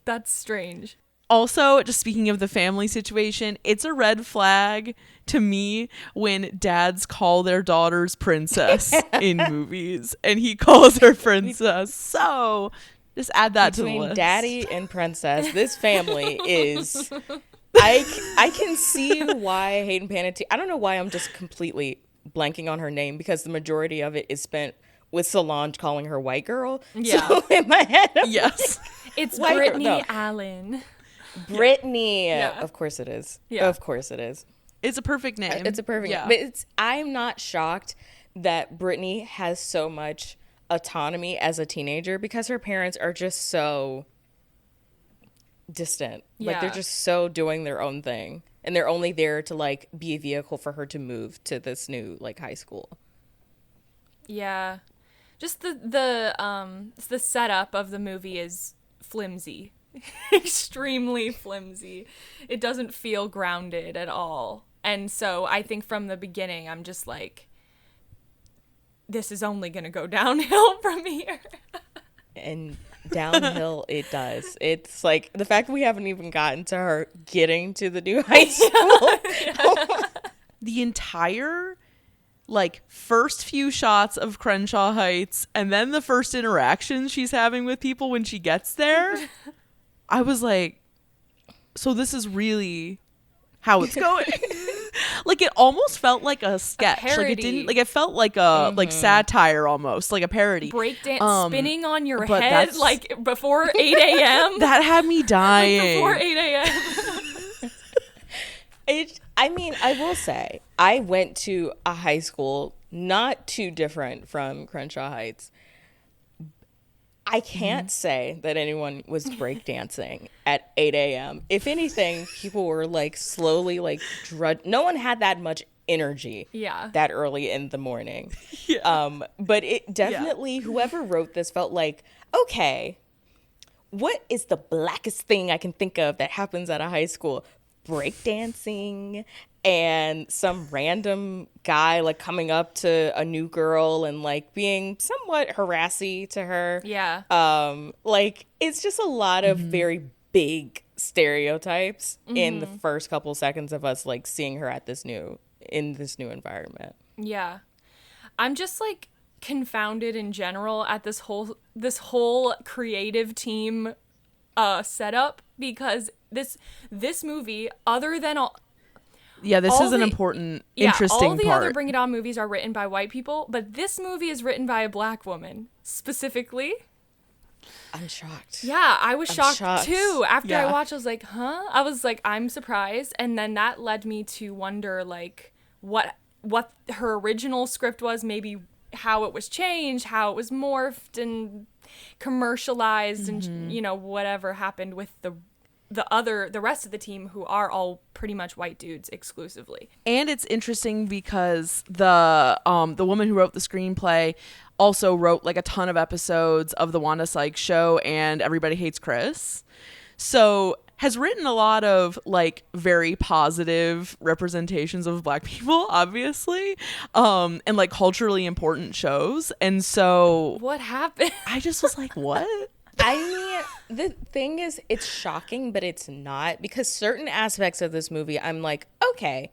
[SPEAKER 2] That's strange.
[SPEAKER 1] Also, just speaking of the family situation, it's a red flag to me when dads call their daughters princess in movies, and he calls her princess. So just add that to the list.
[SPEAKER 10] Daddy and princess, this family is. I can see why Hayden Panettiere. I don't know why I'm just completely blanking on her name because the majority of it is spent with Solange calling her white girl.
[SPEAKER 2] Yeah.
[SPEAKER 10] So in my head,
[SPEAKER 2] it's Britney Allen.
[SPEAKER 10] Britney. Yeah. Of course it is. Yeah. Of course it is.
[SPEAKER 1] It's a perfect name.
[SPEAKER 10] It's a perfect name. But I'm not shocked that Britney has so much autonomy as a teenager because her parents are just so distant. Like, they're just so doing their own thing. And they're only there to, like, be a vehicle for her to move to this new, like, high school.
[SPEAKER 2] Yeah. Just the setup of the movie is flimsy. Extremely flimsy. It doesn't feel grounded at all. And so I think from the beginning I'm just like, this is only gonna go downhill from here. And
[SPEAKER 10] downhill it does. It's like the fact that we haven't even gotten to her getting to the new high school.
[SPEAKER 1] The entire, like, first few shots of Crenshaw Heights and then the first interactions she's having with people when she gets there, I was like, so this is really how it's going. Like, it almost felt like a sketch. Like, it didn't, like, it felt like a like satire almost, like a parody.
[SPEAKER 2] Breakdance spinning on your head like before 8 a.m.
[SPEAKER 1] That had me dying.
[SPEAKER 2] Like, before 8 a.m.
[SPEAKER 10] I mean, I will say, I went to a high school not too different from Crenshaw Heights. I can't say that anyone was breakdancing at 8 a.m. If anything, people were like slowly like no one had that much energy that early in the morning. But it definitely, whoever wrote this felt like, okay, what is the blackest thing I can think of that happens at a high school? Breakdancing and some random guy like coming up to a new girl and like being somewhat harassy to her. Like it's just a lot of very big stereotypes in the first couple seconds of us like seeing her at this new environment.
[SPEAKER 2] I'm just like confounded in general at this whole creative team setup, because this movie, other than all
[SPEAKER 1] this is an important, interesting
[SPEAKER 2] all the
[SPEAKER 1] part.
[SPEAKER 2] other Bring It On movies are written by white people, but this movie is written by a black woman specifically.
[SPEAKER 10] I'm shocked.
[SPEAKER 2] I was shocked too. After I watched, I was like, huh? I was like, I'm surprised. And then that led me to wonder like what her original script was, maybe how it was changed, how it was morphed and commercialized, and you know, whatever happened with the rest of the team, who are all pretty much white dudes exclusively.
[SPEAKER 1] And it's interesting because the woman who wrote the screenplay also wrote like a ton of episodes of the Wanda Sykes Show and Everybody Hates Chris. So has written a lot of like very positive representations of black people, obviously, and like culturally important shows. And so
[SPEAKER 2] what happened?
[SPEAKER 1] I just was like, what?
[SPEAKER 10] I mean, the thing is, it's shocking, but it's not, because certain aspects of this movie, I'm like, okay,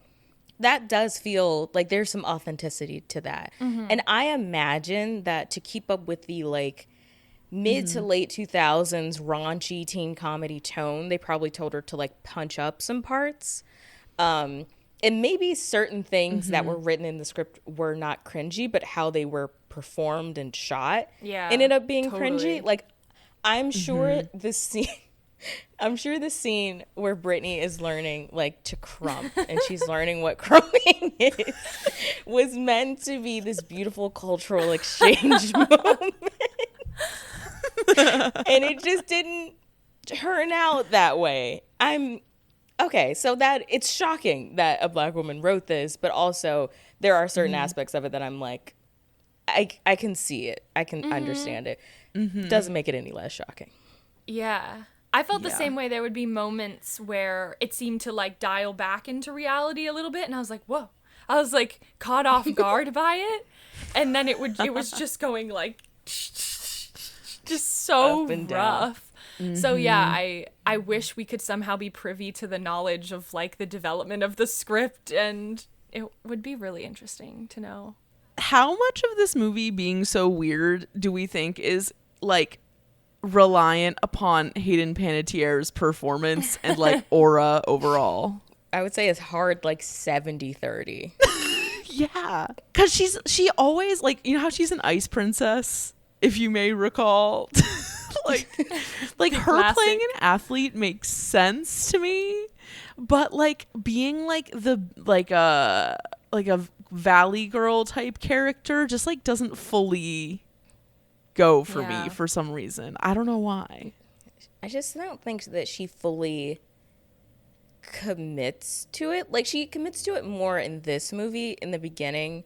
[SPEAKER 10] that does feel like there's some authenticity to that. And I imagine that to keep up with the like mid to late 2000s raunchy teen comedy tone, they probably told her to like punch up some parts. And maybe certain things that were written in the script were not cringy, but how they were performed and shot ended up being cringy. Like, I'm sure the scene where Britney is learning like to crump and she's learning what crumping is was meant to be this beautiful cultural exchange moment. And it just didn't turn out that way. So that it's shocking that a black woman wrote this, but also there are certain aspects of it that I'm like, I can see it. I can understand it. Doesn't make it any less shocking.
[SPEAKER 2] Yeah. I felt the same way. There would be moments where it seemed to like dial back into reality a little bit, and I was like, whoa. I was like caught off guard by it. And then it was just going like just so rough. So yeah, I wish we could somehow be privy to the knowledge of like the development of the script, and it would be really interesting to know.
[SPEAKER 1] How much of this movie being so weird do we think is like reliant upon Hayden Panettiere's performance and like aura overall?
[SPEAKER 10] I would say it's hard like 70-30.
[SPEAKER 1] Yeah, because she always, like, you know how she's an ice princess, if you may recall. like her
[SPEAKER 2] Classic.
[SPEAKER 1] playing an athlete makes sense to me, but like being like a Valley Girl type character just like doesn't fully go for me for some reason. I don't know why.
[SPEAKER 10] I just don't think that she fully commits to it. Like, she commits to it more in this movie in the beginning,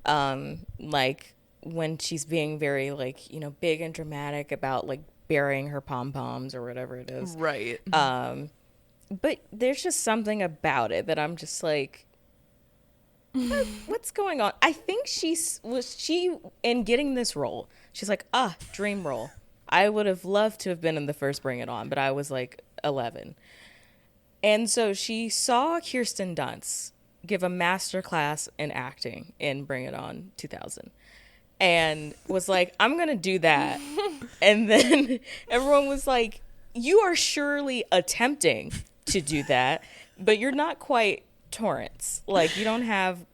[SPEAKER 10] like when she's being very like, you know, big and dramatic about like burying her pom-poms or whatever it is.
[SPEAKER 1] Right.
[SPEAKER 10] But there's just something about it that I'm just like, what's going on? I think she in getting this role, she's like, dream role. I would have loved to have been in the first Bring It On, but I was like 11. And so she saw Kirsten Dunst give a master class in acting in Bring It On 2000 and was like, I'm going to do that. And then everyone was like, you are surely attempting to do that, but you're not quite Torrance. Like, you don't have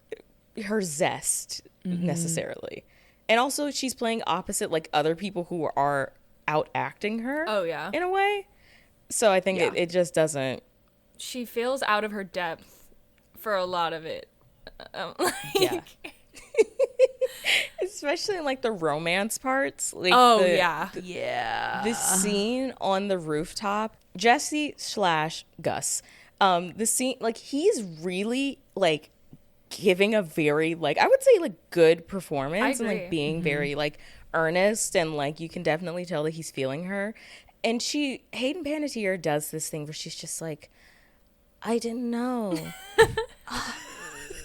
[SPEAKER 10] her zest necessarily. And also she's playing opposite like other people who are out acting her.
[SPEAKER 2] Oh yeah,
[SPEAKER 10] in a way. So I think it just doesn't.
[SPEAKER 2] She feels out of her depth for a lot of it.
[SPEAKER 10] Especially in like the romance parts. Like
[SPEAKER 1] Yeah.
[SPEAKER 10] The scene on the rooftop, Jesse / Gus. The scene, like, he's really like giving a very, like, I would say, like, good performance and like being very like earnest, and like you can definitely tell that he's feeling her. And Hayden Panettiere does this thing where she's just like, I didn't know.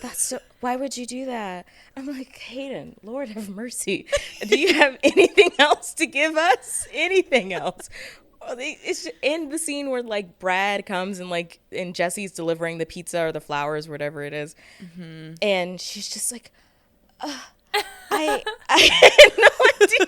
[SPEAKER 10] That's so, why would you do that? I'm like, Hayden, Lord have mercy. Do you have anything else to give us? Anything else? It's in the scene where like Brad comes and like, and Jesse's delivering the pizza or the flowers, whatever it is. And she's just like, I had no idea.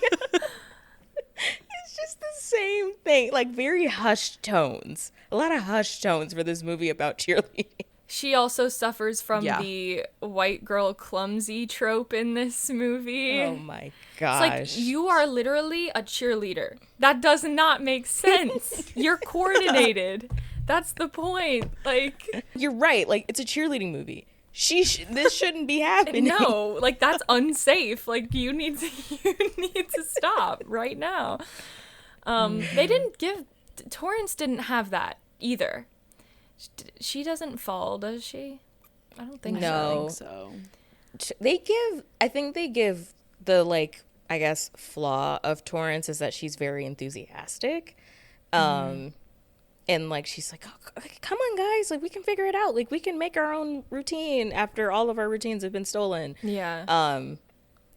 [SPEAKER 10] It's just the same thing, like very hushed tones. A lot of hushed tones for this movie about cheerleading.
[SPEAKER 2] She also suffers from the white girl clumsy trope in this movie.
[SPEAKER 10] Oh my gosh.
[SPEAKER 2] It's like, you are literally a cheerleader. That does not make sense. You're coordinated. That's the point. Like,
[SPEAKER 10] you're right. Like, it's a cheerleading movie. This shouldn't be happening.
[SPEAKER 2] No, like, that's unsafe. Like, you need to stop right now. They didn't give, Torrance didn't have that either. She doesn't fall, does she? I don't think
[SPEAKER 10] no.
[SPEAKER 1] I don't think so.
[SPEAKER 10] I think they give the, like, I guess, flaw of Torrance is that she's very enthusiastic. And, like, she's like, oh, come on, guys. Like, we can figure it out. Like, we can make our own routine after all of our routines have been stolen.
[SPEAKER 2] Yeah.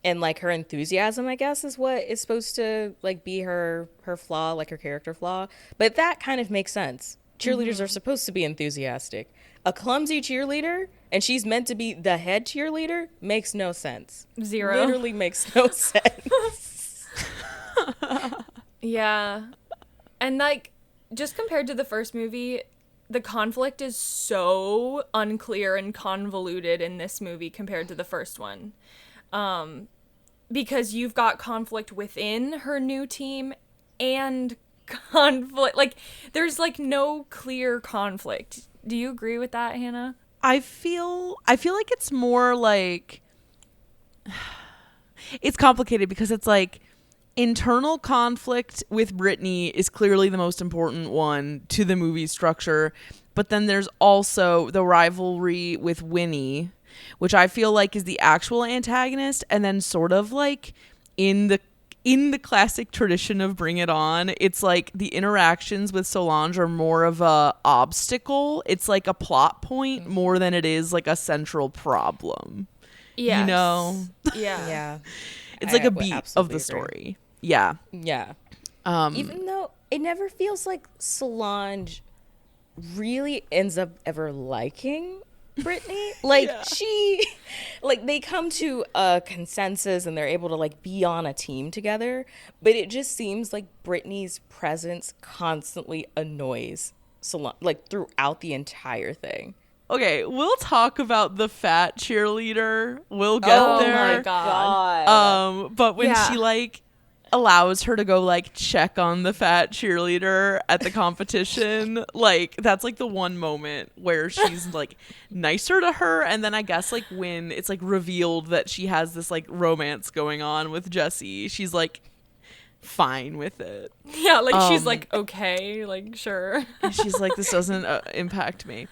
[SPEAKER 10] And, like, her enthusiasm, I guess, is what is supposed to, like, be her flaw, like, her character flaw. But that kind of makes sense. Cheerleaders are supposed to be enthusiastic. A clumsy cheerleader, and she's meant to be the head cheerleader, makes no sense.
[SPEAKER 2] Zero.
[SPEAKER 10] Literally makes no sense.
[SPEAKER 2] Yeah. And, like, just compared to the first movie, the conflict is so unclear and convoluted in this movie compared to the first one. Because you've got conflict within her new team and conflict, like, there's like no clear conflict. Do you agree with that, Hannah?
[SPEAKER 1] I feel like it's more like it's complicated because it's like internal conflict with Britney is clearly the most important one to the movie structure, but then there's also the rivalry with Winnie, which I feel like is the actual antagonist, and then sort of like in the classic tradition of Bring It On, it's like the interactions with Solange are more of a obstacle. It's like a plot point more than it is like a central problem.
[SPEAKER 2] Yeah.
[SPEAKER 1] You know?
[SPEAKER 2] Yeah.
[SPEAKER 10] Yeah.
[SPEAKER 1] It's like a beat of the story. Yeah.
[SPEAKER 10] Yeah. Even though it never feels like Solange really ends up ever liking Britney. Like, they come to a consensus and they're able to, like, be on a team together. But it just seems like Britney's presence constantly annoys Solange, like, throughout the entire thing.
[SPEAKER 1] Okay, we'll talk about the fat cheerleader. We'll get there.
[SPEAKER 2] Oh my god.
[SPEAKER 1] But when she like allows her to go like check on the fat cheerleader at the competition, like that's like the one moment where she's like nicer to her, and then I guess like when it's like revealed that she has this like romance going on with Jesse, she's like fine with it.
[SPEAKER 2] Yeah, like she's like, okay, like sure.
[SPEAKER 1] She's like, this doesn't impact me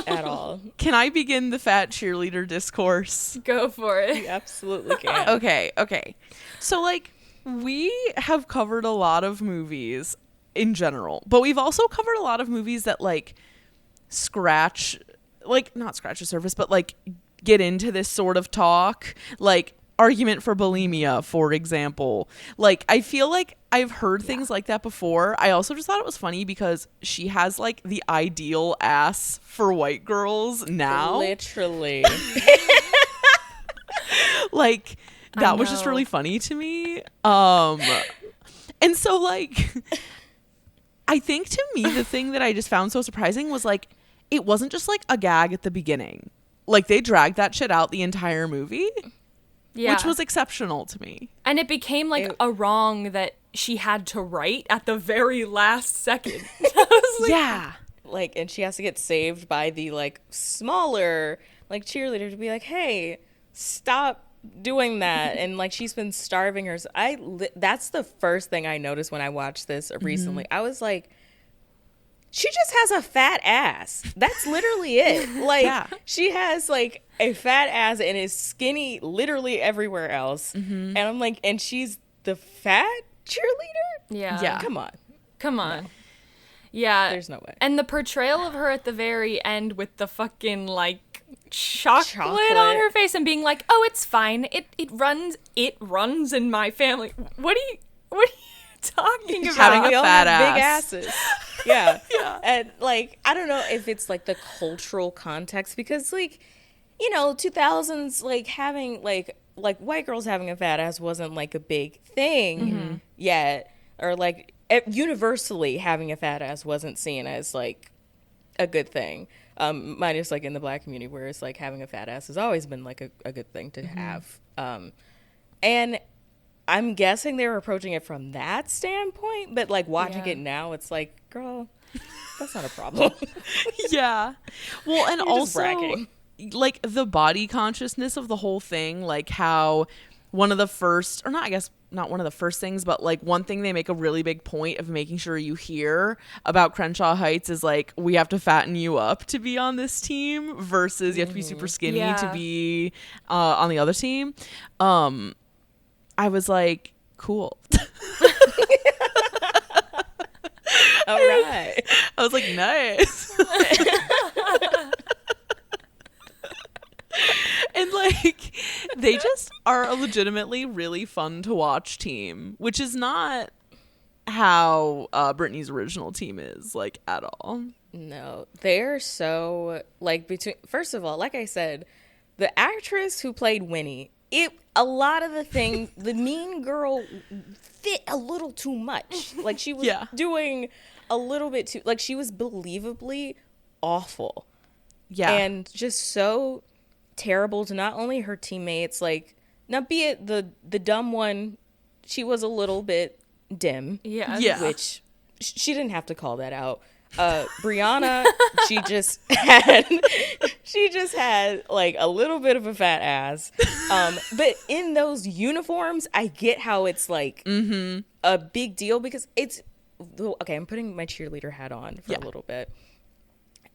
[SPEAKER 10] at all.
[SPEAKER 1] Can I begin the fat cheerleader discourse?
[SPEAKER 2] Go for it.
[SPEAKER 10] You absolutely can.
[SPEAKER 1] Okay. So like we have covered a lot of movies in general, but we've also covered a lot of movies that like not scratch the surface, but like get into this sort of talk, like Argument for Bulimia, for example. Like, I feel like I've heard things like that before. I also just thought it was funny because she has like the ideal ass for white girls now.
[SPEAKER 10] Literally.
[SPEAKER 1] Like, that was just really funny to me. And so like I think to me the thing that I just found so surprising was like it wasn't just like a gag at the beginning. Like they dragged that shit out the entire movie. Yeah. Which was exceptional to me.
[SPEAKER 2] And it became like a wrong that she had to right at the very last second.
[SPEAKER 1] Like, yeah.
[SPEAKER 10] Like, and she has to get saved by the like smaller like cheerleader to be like, hey, stop doing that. And like, she's been starving her. That's the first thing I noticed when I watched this recently. I was like, she just has a fat ass. That's literally it. Like, she has like a fat ass and is skinny literally everywhere else. And I'm like, and she's the fat cheerleader?
[SPEAKER 2] Yeah.
[SPEAKER 10] Come on.
[SPEAKER 2] No. Yeah.
[SPEAKER 10] There's no way.
[SPEAKER 2] And the portrayal of her at the very end with the fucking like chocolate on her face and being like, "Oh, it's fine. It runs in my family." What are you talking about?
[SPEAKER 1] Having a fat ass.
[SPEAKER 10] Big asses. Yeah. And like, I don't know if it's like the cultural context, because like, 2000s, like having like white girls having a fat ass wasn't like a big thing yet, or like universally having a fat ass wasn't seen as like a good thing. Minus like in the Black community, where it's like having a fat ass has always been like a good thing to have. And I'm guessing they were approaching it from that standpoint, but like watching it now, it's like, girl, that's not a problem.
[SPEAKER 1] Yeah. Well, and
[SPEAKER 10] You're just
[SPEAKER 1] also
[SPEAKER 10] bragging.
[SPEAKER 1] like the body consciousness of the whole thing, like how one of the first, or not, I guess not one of the first things, but like one thing they make a really big point of making sure you hear about Crenshaw Heights is like, we have to fatten you up to be on this team versus you have to be super skinny to be on the other team. I was like, cool.
[SPEAKER 10] All right.
[SPEAKER 1] I was like, nice. And like, they just are a legitimately really fun to watch team, which is not how Britney's original team is, like, at all.
[SPEAKER 10] No, they're so like, first of all, like I said, the actress who played Winnie, a lot of the things, the mean girl fit a little too much. Like, she was doing a little bit too, like, she was believably awful.
[SPEAKER 1] Yeah.
[SPEAKER 10] And just so terrible to not only her teammates, like, now be it the dumb one, she was a little bit dim.
[SPEAKER 2] Yeah.
[SPEAKER 10] Which she didn't have to call that out. Brianna, she just had like a little bit of a fat ass. But in those uniforms, I get how it's like a big deal, because it's okay. I'm putting my cheerleader hat on for a little bit,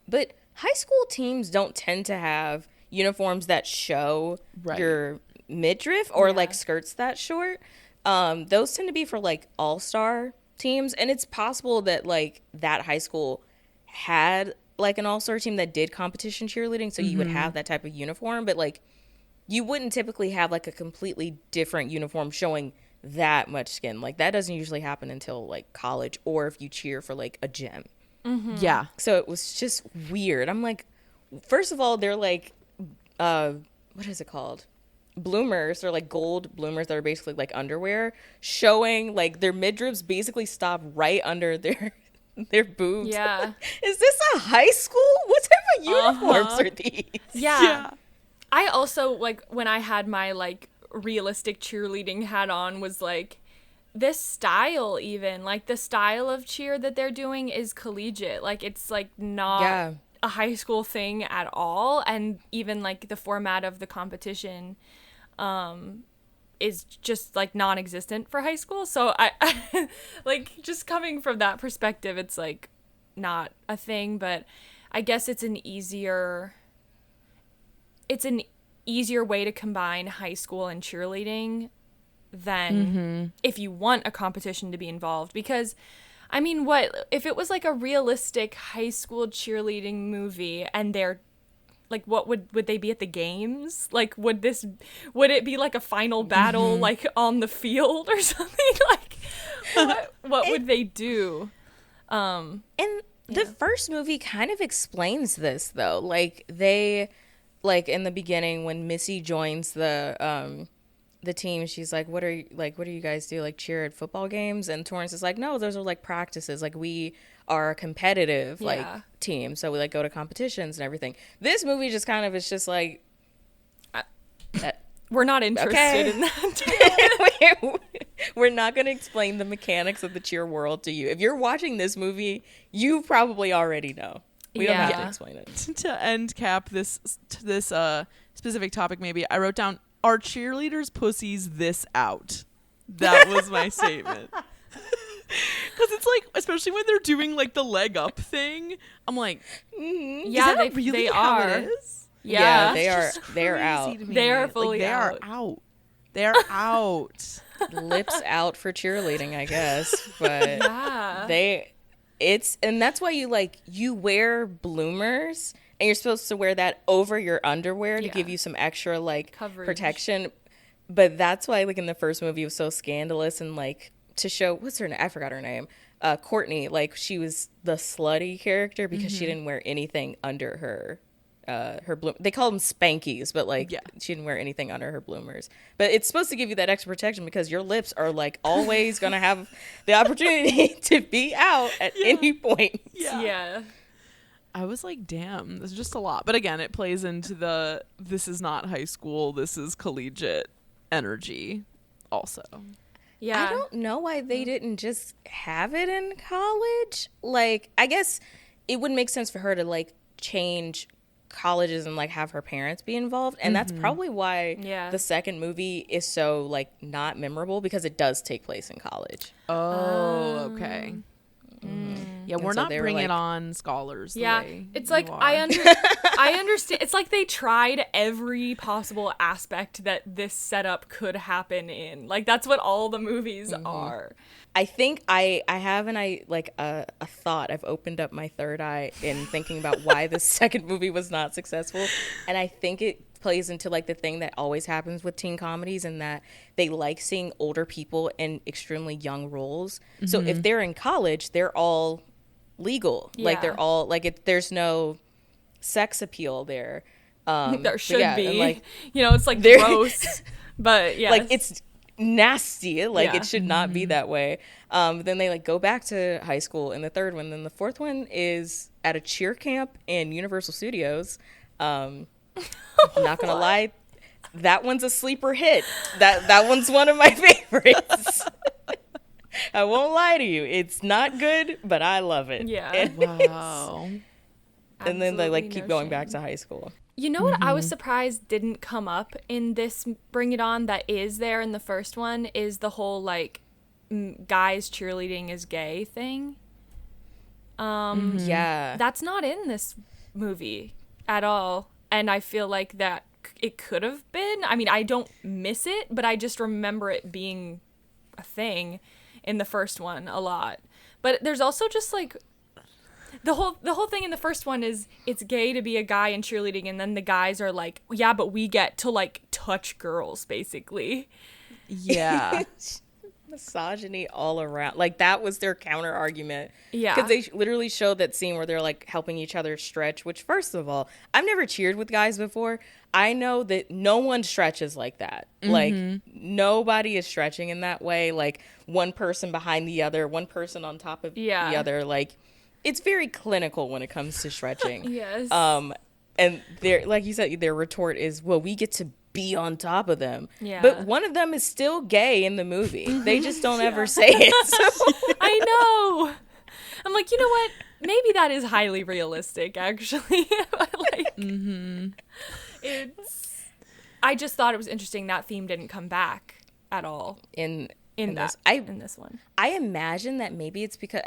[SPEAKER 10] but high school teams don't tend to have uniforms that show your midriff or like skirts that short. Those tend to be for like all-star teams, and it's possible that like that high school had like an all-star team that did competition cheerleading, so you would have that type of uniform, but like you wouldn't typically have like a completely different uniform showing that much skin. Like, that doesn't usually happen until like college, or if you cheer for like a gym.
[SPEAKER 1] Yeah.
[SPEAKER 10] So it was just weird. I'm like, first of all, they're like what is it called? Bloomers. They're like gold bloomers that are basically like underwear, showing like their midriffs basically stop right under their boobs.
[SPEAKER 2] Yeah.
[SPEAKER 10] Is this a high school? What type of uniforms are these?
[SPEAKER 2] Yeah. I also, like, when I had my like realistic cheerleading hat on, was like, this style, even like the style of cheer that they're doing is collegiate. Like, it's like not a high school thing at all. And even like the format of the competition is just like non-existent for high school. So I like, just coming from that perspective, it's like not a thing, but I guess it's an easier way to combine high school and cheerleading than if you want a competition to be involved. Because I mean, what if it was like a realistic high school cheerleading movie and they're like, what would they be at the games? Like, would it be like a final battle like on the field or something? Like, what would they do?
[SPEAKER 10] And the first movie kind of explains this, though. Like, they, like, in the beginning when Missy joins the team, she's like, what do you guys do, like, cheer at football games? And Torrance is like, no, those are like practices, like, we are a competitive like team, so we like go to competitions and everything. This movie just kind of is just like,
[SPEAKER 2] we're not interested in that.
[SPEAKER 10] We're not going to explain the mechanics of the cheer world to you. If you're watching this movie, you probably already know. We don't have to explain it.
[SPEAKER 1] To end cap this specific topic, maybe I wrote down, are cheerleaders pussies this out? That was my statement. Because it's like, especially when they're doing like the leg up thing, I'm like,
[SPEAKER 2] yeah,
[SPEAKER 1] they are. It is?
[SPEAKER 2] Yeah,
[SPEAKER 10] they are. They're out.
[SPEAKER 2] They are fully
[SPEAKER 1] they
[SPEAKER 2] out.
[SPEAKER 1] are out. They're out.
[SPEAKER 10] Lips out for cheerleading, I guess. But and that's why you wear bloomers, and you're supposed to wear that over your underwear to give you some extra
[SPEAKER 2] coverage,
[SPEAKER 10] protection. But that's why in the first movie it was so scandalous, and to show, what's her name? I forgot her name. Courtney, she was the slutty character because she didn't wear anything under her bloom. They call them spankies, but she didn't wear anything under her bloomers. But it's supposed to give you that extra protection because your lips are always gonna have the opportunity to be out at any point.
[SPEAKER 2] Yeah.
[SPEAKER 1] I was like, damn, this is just a lot. But again, it plays into this is not high school, this is collegiate energy also.
[SPEAKER 2] Yeah.
[SPEAKER 10] I don't know why they didn't just have it in college. I guess it would make sense for her to change colleges and have her parents be involved, and that's probably why the second movie is so not memorable, because it does take place in college.
[SPEAKER 1] Okay. Yeah, we're not bringing on scholars.
[SPEAKER 2] Yeah, it's I understand. It's they tried every possible aspect that this setup could happen in. That's what all the movies are.
[SPEAKER 10] I think I have a thought. I've opened up my third eye in thinking about why the second movie was not successful, and I think it plays into the thing that always happens with teen comedies, and that they like seeing older people in extremely young roles. So if they're in college, they're all legal. They're all there's no sex appeal there.
[SPEAKER 2] There should be. It's gross, but yeah,
[SPEAKER 10] it's nasty. It should not be that way. Then they go back to high school in the third one. Then the fourth one is at a cheer camp in Universal Studios. Not gonna lie, that one's a sleeper hit. That one's one of my favorites. I won't lie to you, it's not good, but I love it.
[SPEAKER 2] Yeah.
[SPEAKER 1] Wow.
[SPEAKER 10] And then they keep going back to high school.
[SPEAKER 2] You know what I was surprised didn't come up in this Bring It On that is there in the first one is the whole guys cheerleading is gay thing.
[SPEAKER 10] Yeah.
[SPEAKER 2] That's not in this movie at all. And I feel like that it could have been. I mean, I don't miss it, but I just remember it being a thing in the first one a lot. But there's also just the whole thing in the first one is it's gay to be a guy in cheerleading, and then the guys are yeah, but we get to touch girls basically.
[SPEAKER 1] Yeah.
[SPEAKER 10] Misogyny all around. That was their counter argument.
[SPEAKER 2] Yeah.
[SPEAKER 10] Because they literally showed that scene where they're helping each other stretch, which, first of all, I've never cheered with guys before. I know that no one stretches like that. Nobody is stretching in that way. One person behind the other, one person on top of the other. It's very clinical when it comes to stretching.
[SPEAKER 2] Yes.
[SPEAKER 10] And their, like you said, their retort is, well, we get to be on top of them.
[SPEAKER 2] Yeah.
[SPEAKER 10] But one of them is still gay in the movie. They just don't ever say it. So.
[SPEAKER 2] I know. I'm you know what? Maybe that is highly realistic, actually. I just thought it was interesting that theme didn't come back at all in this one.
[SPEAKER 10] I imagine that maybe it's because,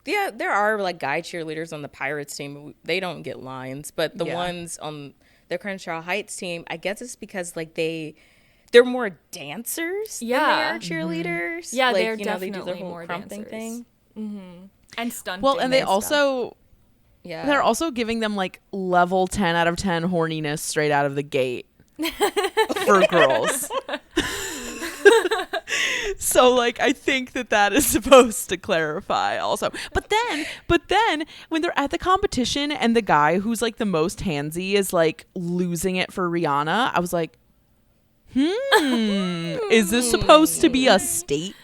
[SPEAKER 10] yeah, there are guy cheerleaders on the Pirates team. They don't get lines, but the ones on the Crenshaw Heights team, I guess it's because they're more dancers than they are cheerleaders.
[SPEAKER 2] Yeah, they're definitely
[SPEAKER 10] they do the whole
[SPEAKER 2] more
[SPEAKER 10] crumping
[SPEAKER 2] dancers.
[SPEAKER 10] thing.
[SPEAKER 2] Mm-hmm. And stunting.
[SPEAKER 1] Well, and they also
[SPEAKER 10] they're
[SPEAKER 1] also giving them level 10 out of 10 horniness straight out of the gate for girls. So I think that is supposed to clarify also. But then when they're at the competition and the guy who's the most handsy is losing it for Rihanna, I was like, is this supposed to be a statement?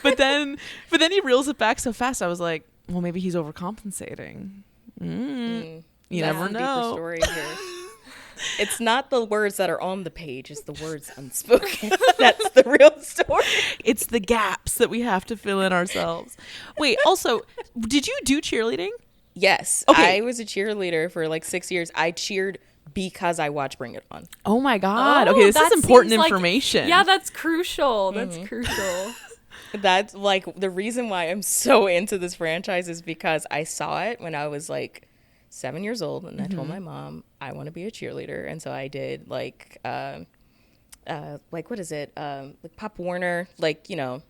[SPEAKER 1] But then he reels it back so fast. I was like, well, maybe he's overcompensating. You never know.
[SPEAKER 10] Deeper story here. It's not the words that are on the page, it's the words unspoken. That's the real story.
[SPEAKER 1] It's the gaps that we have to fill in ourselves. Wait, also, did you do cheerleading?
[SPEAKER 10] Yes.
[SPEAKER 1] Okay.
[SPEAKER 10] I was a cheerleader for like 6 years. I cheered because I watched Bring It On.
[SPEAKER 1] Oh my God.
[SPEAKER 2] Oh,
[SPEAKER 1] Okay, this
[SPEAKER 2] that
[SPEAKER 1] is important
[SPEAKER 2] seems like-
[SPEAKER 1] information.
[SPEAKER 2] Yeah, that's crucial. That's crucial.
[SPEAKER 10] That's like the reason why I'm so into this franchise is because I saw it when I was like 7 years old, and I told my mom I want to be a cheerleader, and so I did like what is it? Like Pop Warner, like, you know,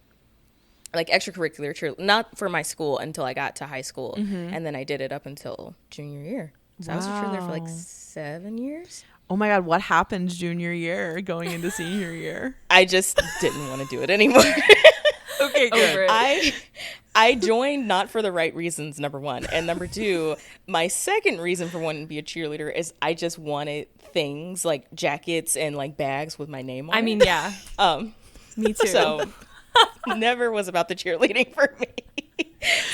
[SPEAKER 10] like extracurricular cheer, not for my school until I got to high school, and then I did it up until junior year. So I was a cheerleader for like 7 years.
[SPEAKER 1] Oh my God, what happened junior year going into senior year?
[SPEAKER 10] I just didn't want to do it anymore.
[SPEAKER 1] Okay, good.
[SPEAKER 2] Over it.
[SPEAKER 10] I joined not for the right reasons, number one. And number two, my second reason for wanting to be a cheerleader is I just wanted things like jackets and like bags with my name on it.
[SPEAKER 2] I mean, yeah. Me too.
[SPEAKER 10] So never was about the cheerleading for me.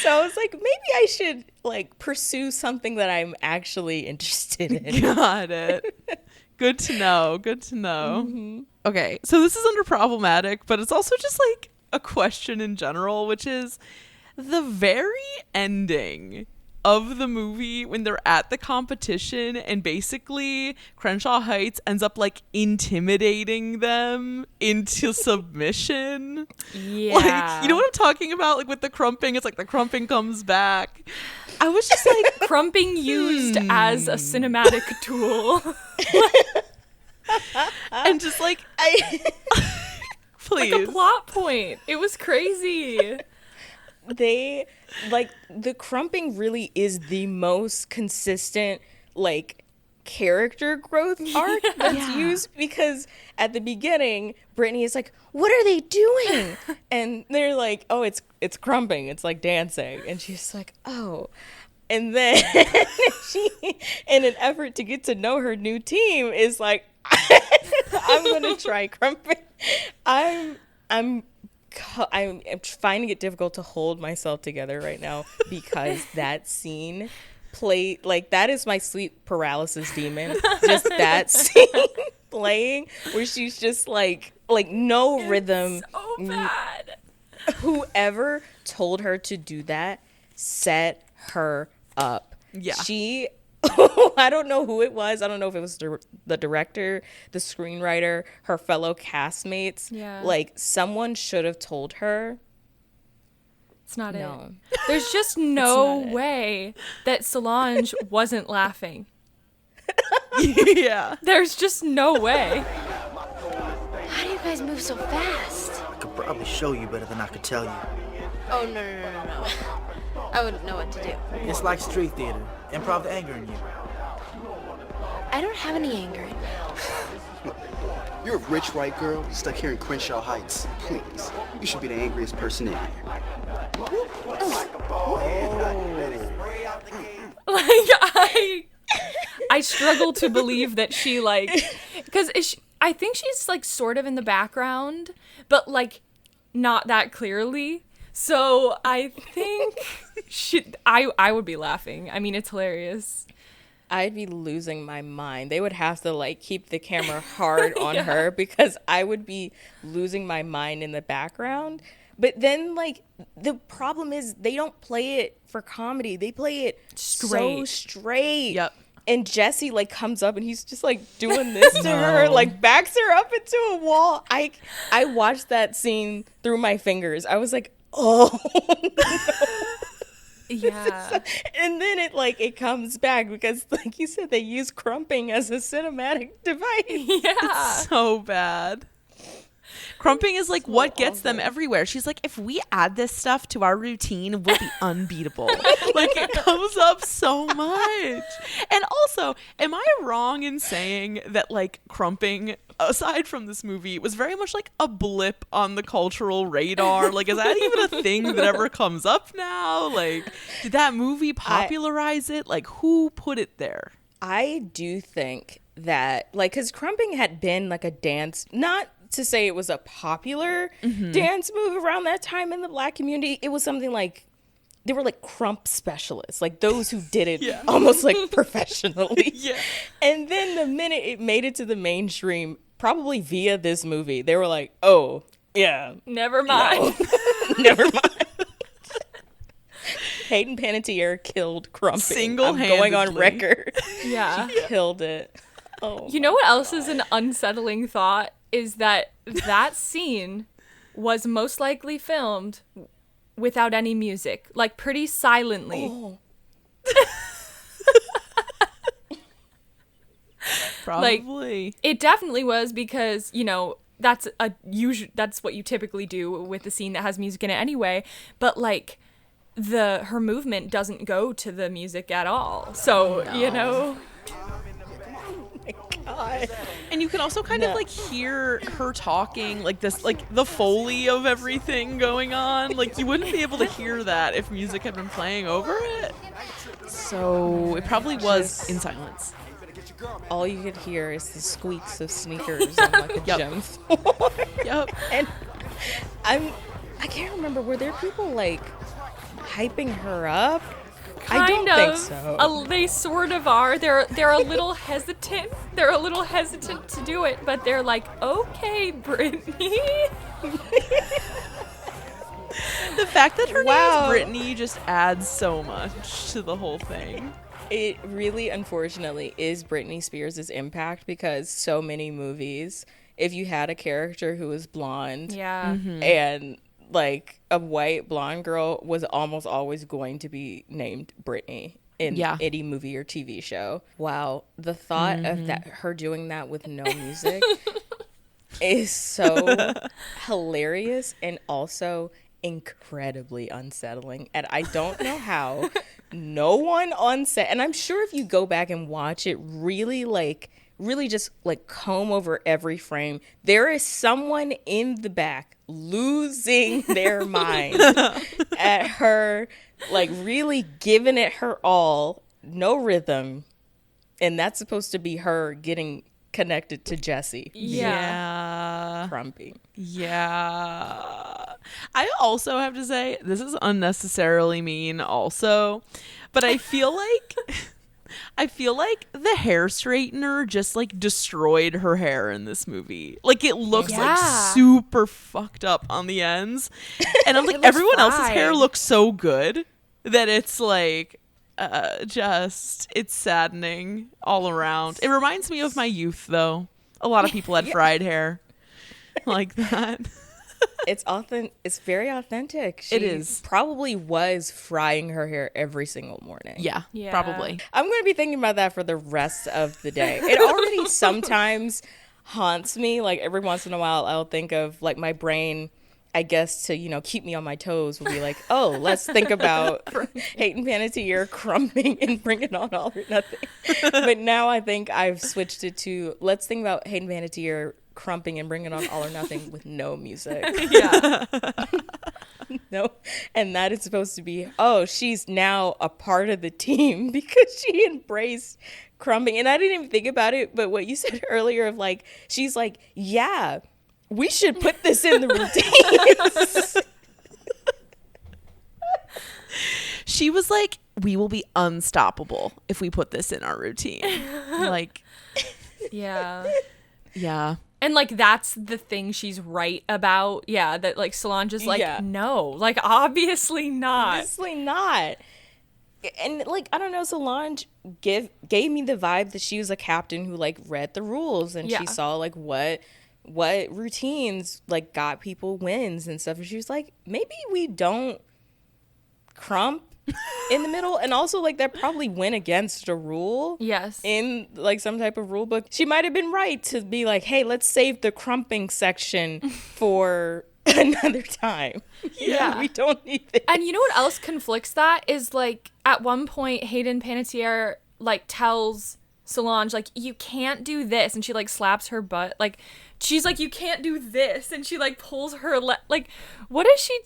[SPEAKER 10] So I was like, maybe I should like pursue something that I'm actually interested in.
[SPEAKER 1] Got it. Good to know. Good to know. Okay, so this is under problematic, but it's also just like a question in general, which is the very ending of the movie when they're at the competition and basically Crenshaw Heights ends up like intimidating them into submission.
[SPEAKER 2] Yeah.
[SPEAKER 1] Like, you know what I'm talking about? Like with the crumping, it's like the crumping comes back. I was just like
[SPEAKER 2] Crumping used as a cinematic tool.
[SPEAKER 1] and just like please.
[SPEAKER 2] Like a plot point. It was crazy.
[SPEAKER 10] They like the crumping really is the most consistent like character growth arc that's used, because at the beginning Britney is like, what are they doing? And they're like, oh, it's crumping, it's like dancing, and she's like, oh. And then she, in an effort to get to know her new team, is like, I'm gonna try crumping. I'm finding it difficult to hold myself together right now because that scene played, like, that is my sleep paralysis demon. Just that scene playing where she's just like no rhythm.
[SPEAKER 2] So bad.
[SPEAKER 10] Whoever told her to do that set her up.
[SPEAKER 1] Yeah.
[SPEAKER 10] She I don't know who it was. I don't know if it was the director, the screenwriter, her fellow castmates.
[SPEAKER 2] Yeah.
[SPEAKER 10] Like, someone should have told her.
[SPEAKER 2] It's not
[SPEAKER 10] No.
[SPEAKER 2] it. There's just no way that Solange wasn't laughing.
[SPEAKER 1] Yeah.
[SPEAKER 2] There's just no way.
[SPEAKER 4] How do you guys move so fast?
[SPEAKER 8] I could probably show you better than I could tell you.
[SPEAKER 4] Oh, no. I wouldn't know what to do.
[SPEAKER 8] It's like street theater. Improv the anger in you.
[SPEAKER 4] I don't have any anger in me.
[SPEAKER 5] You're a rich white girl stuck here in Crenshaw Heights. Please, you should be the angriest person in here.
[SPEAKER 2] Like, I struggle to believe that she, like, because I think she's, like, sort of in the background, but, like, not that clearly. So I think I would be laughing. I mean, it's hilarious.
[SPEAKER 10] I'd be losing my mind. They would have to like keep the camera hard on her, because I would be losing my mind in the background. But then, like, the problem is they don't play it for comedy. They play it so straight.
[SPEAKER 1] Yep.
[SPEAKER 10] And Jesse, like, comes up and he's just, like, doing this to her, like, backs her up into a wall. I watched that scene through my fingers. I was like, oh, no.
[SPEAKER 2] Yeah.
[SPEAKER 10] And then it comes back because, like you said, they use crumping as a cinematic device.
[SPEAKER 2] Yeah.
[SPEAKER 1] So bad. Crumping is like what gets them everywhere. She's like, if we add this stuff to our routine, we'll be unbeatable. Like, it comes up so much. And also, am I wrong in saying that, like, crumping, aside from this movie, was very much like a blip on the cultural radar? Like, is that even a thing that ever comes up now? Like, did that movie popularize it? Like, who put it there?
[SPEAKER 10] I do think that, like, because crumping had been like a dance, not to say it was a popular dance move around that time in the Black community. It was something like, they were like crump specialists, like those who did it almost like professionally.
[SPEAKER 1] Yeah.
[SPEAKER 10] And then the minute it made it to the mainstream, probably via this movie, they were like, oh, yeah.
[SPEAKER 2] Never mind.
[SPEAKER 10] No. Never mind. Hayden Panettiere killed Krumping.
[SPEAKER 1] Single-handedly.
[SPEAKER 10] I'm going on record.
[SPEAKER 2] Yeah.
[SPEAKER 10] He killed it. Oh,
[SPEAKER 2] you know what else is an unsettling thought is that scene was most likely filmed without any music, like pretty silently.
[SPEAKER 10] Oh.
[SPEAKER 1] Probably.
[SPEAKER 2] Like, it definitely was because, you know, that's what you typically do with the scene that has music in it anyway, but like her movement doesn't go to the music at all. So, you know,
[SPEAKER 10] God.
[SPEAKER 1] And you can also kind of like hear her talking, like this, like the Foley of everything going on. Like you wouldn't be able to hear that if music had been playing over it. So it probably was in silence.
[SPEAKER 10] All you could hear is the squeaks of sneakers on like a gym floor.
[SPEAKER 1] Yep.
[SPEAKER 10] And I can't remember, were there people like hyping her up? I don't think so.
[SPEAKER 2] They sort of are. They're a little hesitant. They're a little hesitant to do it, but they're like, "Okay, Britney."
[SPEAKER 1] The fact that her name is Britney just adds so much to the whole thing.
[SPEAKER 10] It really, unfortunately, is Britney Spears' impact, because so many movies, if you had a character who was blonde, and like a white blonde girl was almost always going to be named Britney in any movie or TV show. Wow, the thought of that, her doing that with no music, is so hilarious and also incredibly unsettling. And I don't know how no one on set, and I'm sure if you go back and watch it, really just like comb over every frame, there is someone in the back losing their mind at her, like really giving it her all, no rhythm, and that's supposed to be her getting connected to Jesse.
[SPEAKER 1] Yeah.
[SPEAKER 10] Krumping.
[SPEAKER 1] Yeah. I also have to say, this is unnecessarily mean also, but I feel like the hair straightener just like destroyed her hair in this movie. Like it looks like super fucked up on the ends. And I'm like, everyone else's hair looks so good that it's like it's saddening all around. It reminds me of my youth though. A lot of people had fried hair like that.
[SPEAKER 10] It's very authentic. She probably was frying her hair every single morning.
[SPEAKER 1] Yeah, probably.
[SPEAKER 10] I'm going to be thinking about that for the rest of the day. It already sometimes haunts me. Like every once in a while, I'll think of like my brain, I guess, to, you know, keep me on my toes, will be like, oh, let's think about Hayden Panettiere crumping and Bring It On All or Nothing. But now I think I've switched it to, let's think about Hayden Panettiere crumping and Bring It On All or Nothing with no music.
[SPEAKER 2] Yeah.
[SPEAKER 10] No. And that is supposed to be, oh, she's now a part of the team because she embraced crumping. And I didn't even think about it, but what you said earlier of like, she's like, yeah, we should put this in the routines.
[SPEAKER 1] She was like, we will be unstoppable if we put this in our routine. Like,
[SPEAKER 2] yeah.
[SPEAKER 1] Yeah.
[SPEAKER 2] And, like, that's the thing she's right about. Yeah, that, like, Solange is like, no. Like, obviously not.
[SPEAKER 10] Obviously not. And, like, I don't know, Solange gave me the vibe that she was a captain who, like, read the rules. And she saw, like, what routines, like, got people wins and stuff. And she was like, maybe we don't crump in the middle. And also, like, that probably went against a rule.
[SPEAKER 2] Yes.
[SPEAKER 10] In, like, some type of rule book. She might have been right to be like, hey, let's save the crumping section for another time.
[SPEAKER 2] Yeah.
[SPEAKER 10] We don't need it.
[SPEAKER 2] And you know what else conflicts that is, like, at one point, Hayden Panettiere, like, tells Solange, like, you can't do this. And she, like, slaps her butt. Like, she's like, you can't do this. And she, like, pulls her, like, what is she...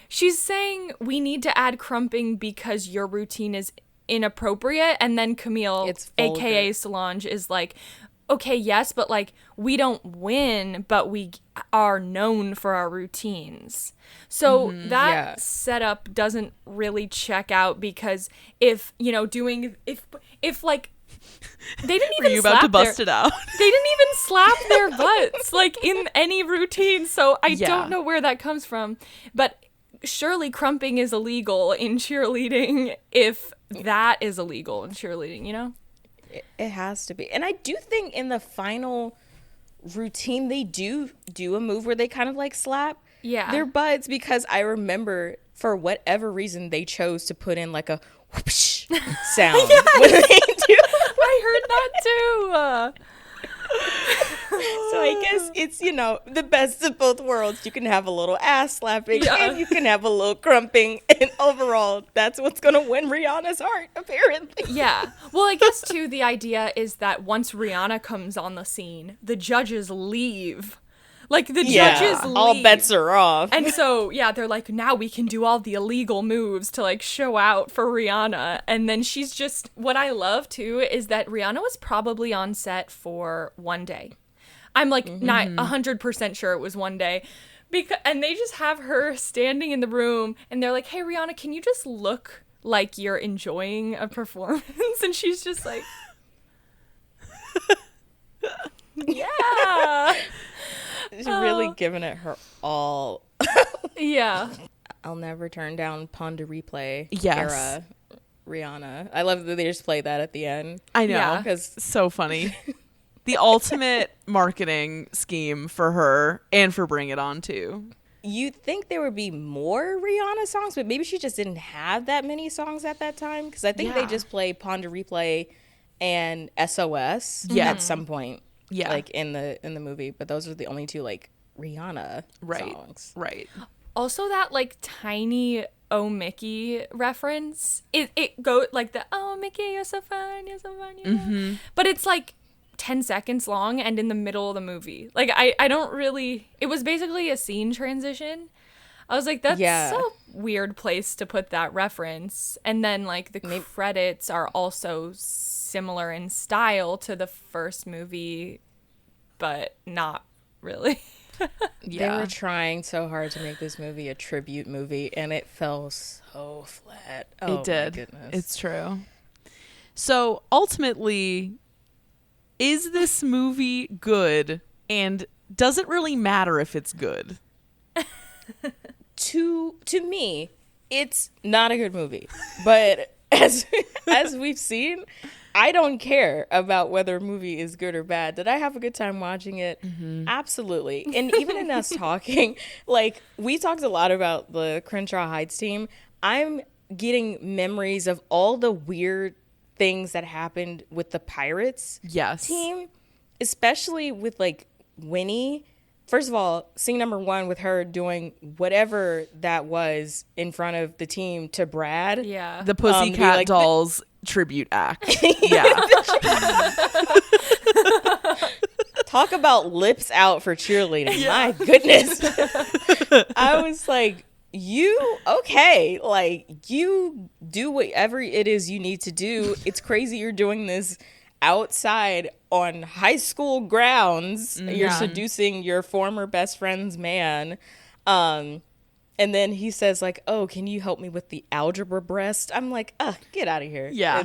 [SPEAKER 2] She's saying we need to add crumping because your routine is inappropriate. And then Camille, aka Solange, is like, okay, yes, but like we don't win, but we are known for our routines. So that setup doesn't really check out because if, you know, if like, they didn't even
[SPEAKER 1] Were you about to bust it out?
[SPEAKER 2] They didn't even slap their butts like in any routine. So I don't know where that comes from. But surely crumping is illegal in cheerleading if that is illegal in cheerleading, you know?
[SPEAKER 10] It has to be. And I do think in the final routine they do a move where they kind of like slap their butts, because I remember for whatever reason they chose to put in like a whoosh sound when they do.
[SPEAKER 2] I heard that too.
[SPEAKER 10] So I guess it's, you know, the best of both worlds. You can have a little ass slapping and you can have a little crumping, and overall that's what's gonna win Rihanna's heart, apparently.
[SPEAKER 2] Yeah. Well, I guess too the idea is that once Rihanna comes on the scene, the judges leave. Like the judges leave.
[SPEAKER 10] All bets are off.
[SPEAKER 2] And so, they're like, now we can do all the illegal moves to like show out for Rihanna. And then she's just, what I love too is that Rihanna was probably on set for one day. I'm like not 100% sure it was one day. And they just have her standing in the room and they're like, hey, Rihanna, can you just look like you're enjoying a performance? And she's just like, yeah.
[SPEAKER 10] She's really giving it her all.
[SPEAKER 2] Yeah.
[SPEAKER 10] I'll never turn down Pon de Replay era Rihanna. I love that they just play that at the end.
[SPEAKER 1] I know.
[SPEAKER 2] Yeah.
[SPEAKER 1] Because so funny. The ultimate marketing scheme for her and for Bring It On too.
[SPEAKER 10] You'd think there would be more Rihanna songs, but maybe she just didn't have that many songs at that time. Because I think they just play Pon de Replay and SOS at some point. Yeah, like in the movie, but those are the only two like Rihanna songs.
[SPEAKER 1] Right.
[SPEAKER 2] Also, that like tiny "Oh Mickey" reference. It go like the "Oh Mickey, you're so fun, you're so fun," you know? But it's like 10 seconds long and in the middle of the movie. Like I don't really. It was basically a scene transition. I was like, that's a weird place to put that reference. And then like the credits are also similar in style to the first movie, but not really.
[SPEAKER 10] They were trying so hard to make this movie a tribute movie, and it fell so flat. Oh,
[SPEAKER 1] it did.
[SPEAKER 10] My goodness.
[SPEAKER 1] It's true. So ultimately, is this movie good? And does it really matter if it's good?
[SPEAKER 10] To me, it's not a good movie. But as we've seen, I don't care about whether a movie is good or bad. Did I have a good time watching it? Absolutely. And even in us talking, like, we talked a lot about the Crenshaw Heights team. I'm getting memories of all the weird things that happened with the Pirates team, especially with, like, Winnie. First of all, scene number 1 with her doing whatever that was in front of the team to Brad.
[SPEAKER 2] Yeah.
[SPEAKER 1] The Pussycat Dolls tribute act. Yeah.
[SPEAKER 10] Talk about lips out for cheerleading. Yeah. My goodness. I was like, you do whatever it is you need to do. It's crazy you're doing this outside on high school grounds. You're seducing your former best friend's man. And then he says like, oh, can you help me with the algebra breast? I'm like, get out of here.
[SPEAKER 1] Yeah.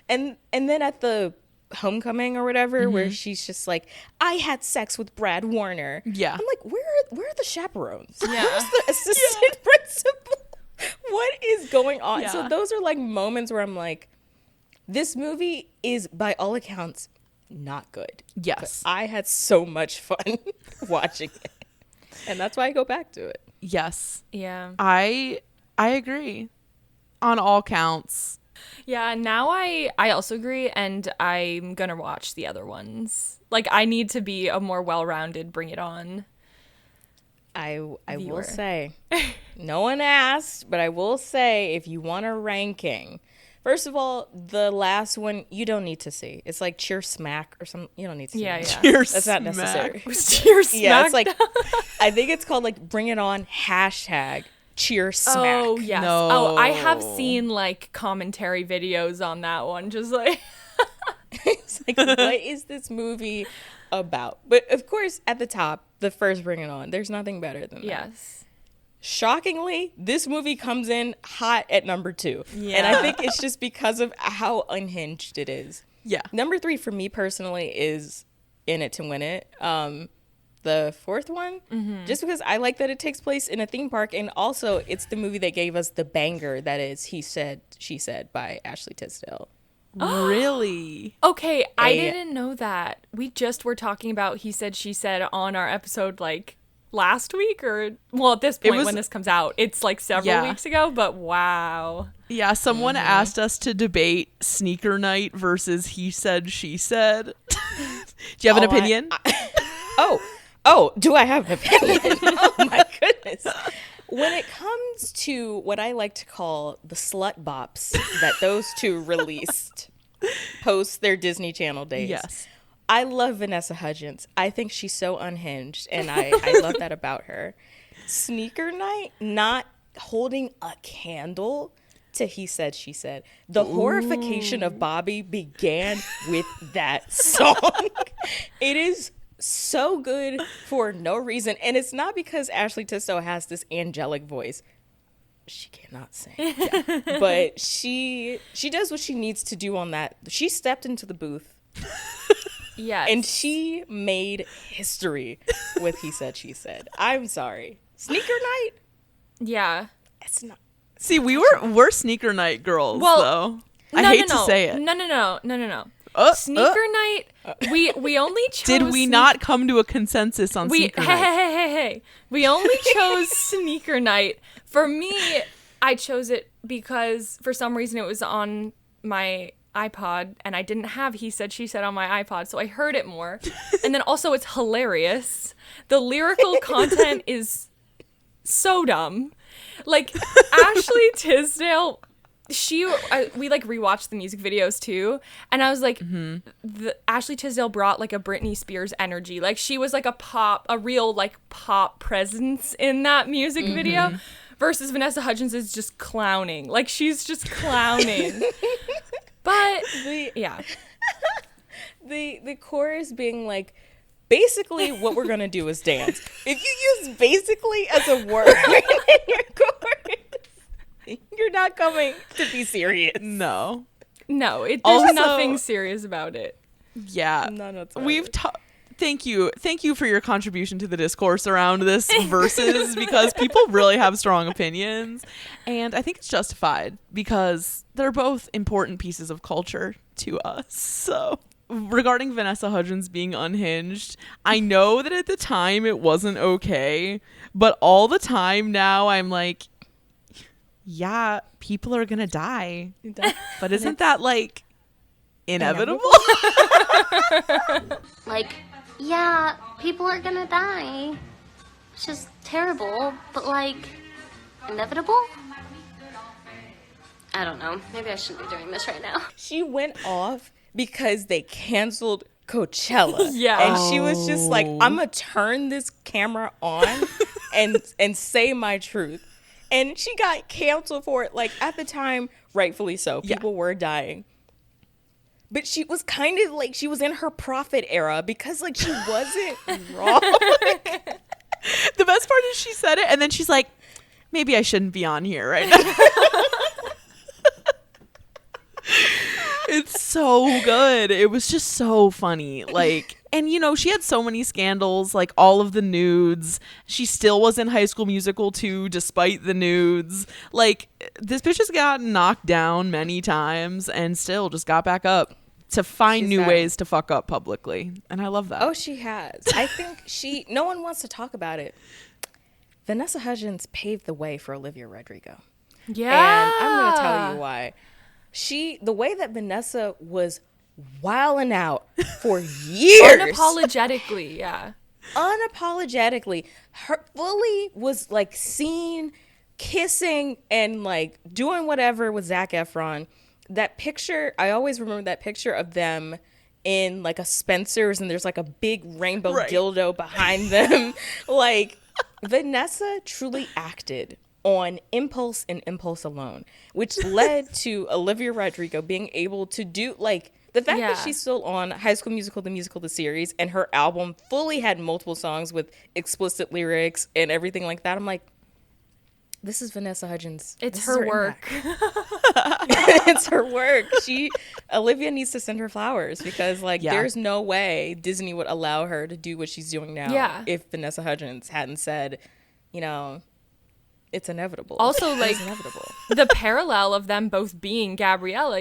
[SPEAKER 10] And then at the homecoming or whatever, where she's just like, I had sex with Brad Warner. Yeah. I'm like, where are the chaperones? Yeah. Where's the assistant principal? What is going on? Yeah. So those are like moments where I'm like, this movie is by all accounts not good.
[SPEAKER 1] Yes.
[SPEAKER 10] But I had so much fun watching it. And that's why I go back to it.
[SPEAKER 1] Yes.
[SPEAKER 2] Yeah.
[SPEAKER 1] I agree on all counts.
[SPEAKER 2] Yeah, now I also agree, and I'm gonna watch the other ones. Like, I need to be a more well-rounded Bring It On.
[SPEAKER 10] I will say, no one asked, but I will say, if you want a ranking, first of all, the last one you don't need to see. It's like Cheer Smack or something. You don't need to see.
[SPEAKER 2] Yeah.
[SPEAKER 10] That's not necessary.
[SPEAKER 2] Cheer Smack.
[SPEAKER 10] Yeah, it's like, I think it's called like Bring It On #Cheer Smack.
[SPEAKER 2] Oh yes.
[SPEAKER 1] No.
[SPEAKER 2] Oh, I have seen like commentary videos on that one. Just like,
[SPEAKER 10] it's like, what is this movie about? But of course, at the top, the first Bring It On. There's nothing better than that.
[SPEAKER 2] Yes.
[SPEAKER 10] Shockingly, this movie comes in hot at number 2. Yeah. And I think it's just because of how unhinged it is.
[SPEAKER 1] Yeah.
[SPEAKER 10] Number 3 for me personally is In It to Win It. the fourth one, just because I like that it takes place in a theme park, and also it's the movie that gave us the banger that is He Said, She Said by Ashley Tisdale.
[SPEAKER 1] Really?
[SPEAKER 2] Okay, I didn't know that. We just were talking about He Said, She Said on our episode like last week, or well, at this point when this comes out, it's like several weeks ago, but wow.
[SPEAKER 1] Yeah, someone asked us to debate Sneaker Night versus He Said, She Said. Do you have an opinion?
[SPEAKER 10] Do I have an opinion? Oh my goodness. When it comes to what I like to call the slut bops that those two released post their Disney Channel days.
[SPEAKER 1] Yes.
[SPEAKER 10] I love Vanessa Hudgens. I think she's so unhinged, and I love that about her. Sneaker Night, not holding a candle to He Said, She Said. The horrification of Bobbi began with that song. It is so good for no reason, and it's not because Ashley Tisdale has this angelic voice. She cannot sing, but she does what she needs to do on that. She stepped into the booth.
[SPEAKER 2] Yes.
[SPEAKER 10] And she made history with He Said, She Said. I'm sorry. Sneaker Night?
[SPEAKER 2] Yeah.
[SPEAKER 10] It's not.
[SPEAKER 1] See, we're Sneaker Night girls, though. I hate to say it.
[SPEAKER 2] No. Sneaker Night, we only chose...
[SPEAKER 1] Did we not come to a consensus on Sneaker Night?
[SPEAKER 2] Hey. We only chose Sneaker Night. For me, I chose it because for some reason it was on my iPod, and I didn't have He Said, She Said on my iPod, so I heard it more. And then also it's hilarious. The lyrical content is so dumb. Like, Ashley Tisdale, we like rewatched the music videos too, and I was like, Ashley Tisdale brought like a Britney Spears energy. Like, she was like a real like pop presence in that music video, versus Vanessa Hudgens is just clowning. Like, she's just clowning. But
[SPEAKER 10] the chorus being like, basically what we're gonna do is dance. If you use basically as a word in your chorus, you're not coming to be serious.
[SPEAKER 1] No,
[SPEAKER 2] there's
[SPEAKER 1] also,
[SPEAKER 2] nothing serious about it.
[SPEAKER 1] Yeah,
[SPEAKER 10] none whatsoever.
[SPEAKER 1] Thank you for your contribution to the discourse around this versus, because people really have strong opinions, and I think it's justified because they're both important pieces of culture to us. So, regarding Vanessa Hudgens being unhinged, I know that at the time it wasn't okay, but all the time now I'm like, yeah, people are gonna die, but isn't that like inevitable?
[SPEAKER 4] Like, yeah, people are gonna die. It's just terrible, but like, inevitable? I don't know. Maybe I shouldn't be doing this right now.
[SPEAKER 10] She went off because they canceled Coachella.
[SPEAKER 2] Yeah.
[SPEAKER 10] And she was just like, I'm gonna turn this camera on and say my truth. And she got canceled for it. Like, at the time, rightfully so. People were dying. But she was kind of like, she was in her prophet era because, like, she wasn't wrong.
[SPEAKER 1] The best part is she said it, and then she's like, maybe I shouldn't be on here right now. It's so good. It was just so funny. Like, and you know, she had so many scandals, like all of the nudes. She still was in High School Musical 2 despite the nudes. Like, this bitch has gotten knocked down many times and still just got back up to find new ways to fuck up publicly. And I love that.
[SPEAKER 10] Oh, she has. I think no one wants to talk about it. Vanessa Hudgens paved the way for Olivia Rodrigo.
[SPEAKER 2] Yeah.
[SPEAKER 10] And I'm going to tell you why. The way that Vanessa was wilding out for years.
[SPEAKER 2] Unapologetically, yeah.
[SPEAKER 10] Unapologetically. Her fully was like seen kissing and like doing whatever with Zac Efron. That picture, I always remember that picture of them in like a Spencer's and there's like a big rainbow dildo behind them. Like, Vanessa truly acted on impulse and impulse alone, which led to Olivia Rodrigo being able to do, like, the fact that she's still on High School Musical, the series, and her album fully had multiple songs with explicit lyrics and everything like that. I'm like, This is Vanessa Hudgens.
[SPEAKER 2] It's
[SPEAKER 10] This is
[SPEAKER 2] her work.
[SPEAKER 10] It's her work. Olivia needs to send her flowers because there's no way Disney would allow her to do what she's doing now if Vanessa Hudgens hadn't said, it's inevitable.
[SPEAKER 2] Also,
[SPEAKER 10] it's inevitable.
[SPEAKER 2] The parallel of them both being Gabriella,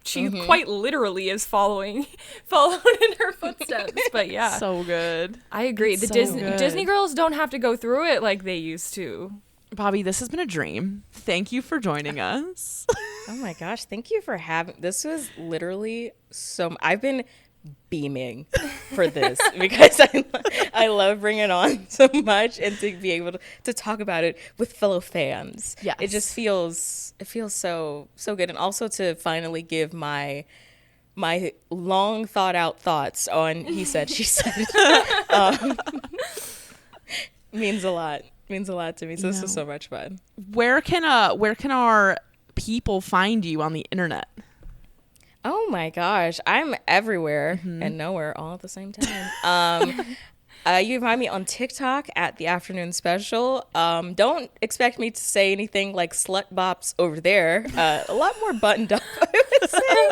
[SPEAKER 2] she quite literally is following in her footsteps. But yeah,
[SPEAKER 1] so good.
[SPEAKER 2] I agree.
[SPEAKER 1] It's
[SPEAKER 2] Disney girls don't have to go through it like they used to.
[SPEAKER 1] Bobbi, this has been a dream. Thank you for joining us.
[SPEAKER 10] Oh my gosh, thank you for having. This was literally I've been beaming for this because I love bringing it on so much and to be able to talk about it with fellow fans.
[SPEAKER 1] Yes.
[SPEAKER 10] It just feels so good, and also to finally give my long thought out thoughts on he said she said means a lot to me. So this was so much fun.
[SPEAKER 1] Where can our people find you on the internet?
[SPEAKER 10] Oh my gosh, I'm everywhere and nowhere all at the same time. You can find me on TikTok at The Afternoon Special. Don't expect me to say anything like slut bops over there. A lot more buttoned up, I would say.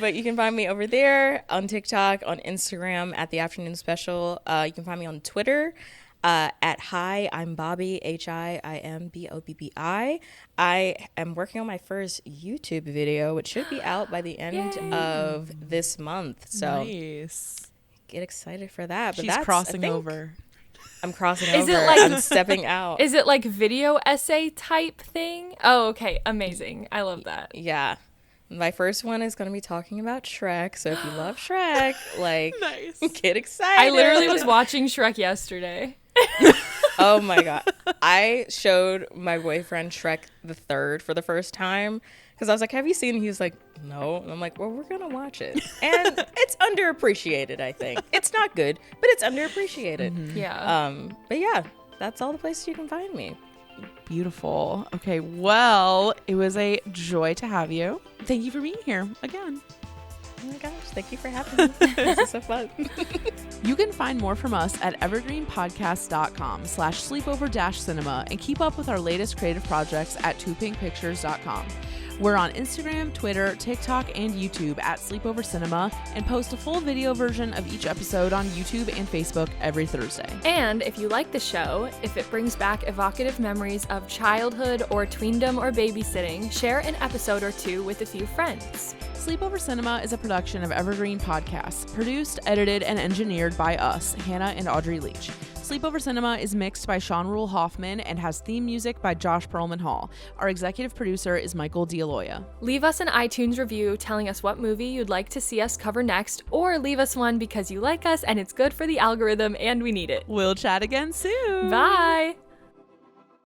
[SPEAKER 10] But you can find me over there on TikTok, on Instagram at The Afternoon Special. You can find me on Twitter at Hi, I'm Bobbi, HIIMBOBBI. I am working on my first YouTube video, which should be out by the end of this month. So
[SPEAKER 1] nice.
[SPEAKER 10] Get excited for that. But
[SPEAKER 1] She's crossing over.
[SPEAKER 10] I'm crossing over. I'm stepping out.
[SPEAKER 2] Is it like video essay type thing? Oh, okay. Amazing. I love that.
[SPEAKER 10] Yeah. My first one is going to be talking about Shrek. So if you love Shrek,
[SPEAKER 1] nice.
[SPEAKER 10] Get excited.
[SPEAKER 2] I literally was watching Shrek yesterday.
[SPEAKER 10] Oh my God. I showed my boyfriend Shrek the Third for the first time because I was like, have you seen it? He was like, no. And I'm like, well, we're going to watch it. And it's underappreciated, I think. It's not good, but it's underappreciated.
[SPEAKER 2] Mm-hmm. Yeah.
[SPEAKER 10] But yeah, that's all the places you can find me.
[SPEAKER 1] Beautiful. Okay, well, it was a joy to have you. Thank you for being here again.
[SPEAKER 10] Oh my gosh, thank you for having me. This is so fun.
[SPEAKER 1] You can find more from us at evergreenpodcast.com/sleepover-cinema and keep up with our latest creative projects at twopinkpictures.com. We're on Instagram, Twitter, TikTok, and YouTube at Sleepover Cinema and post a full video version of each episode on YouTube and Facebook every Thursday.
[SPEAKER 2] And if you like the show, if it brings back evocative memories of childhood or tweendom or babysitting, share an episode or two with a few friends.
[SPEAKER 1] Sleepover Cinema is a production of Evergreen Podcasts, produced, edited, and engineered by us, Hannah and Audrey Leach. Sleepover Cinema is mixed by Sean Rule Hoffman and has theme music by Josh Perlman Hall. Our executive producer is Michael D'Aloia.
[SPEAKER 2] Leave us an iTunes review telling us what movie you'd like to see us cover next, or leave us one because you like us and it's good for the algorithm and we need it.
[SPEAKER 1] We'll chat again soon.
[SPEAKER 2] Bye!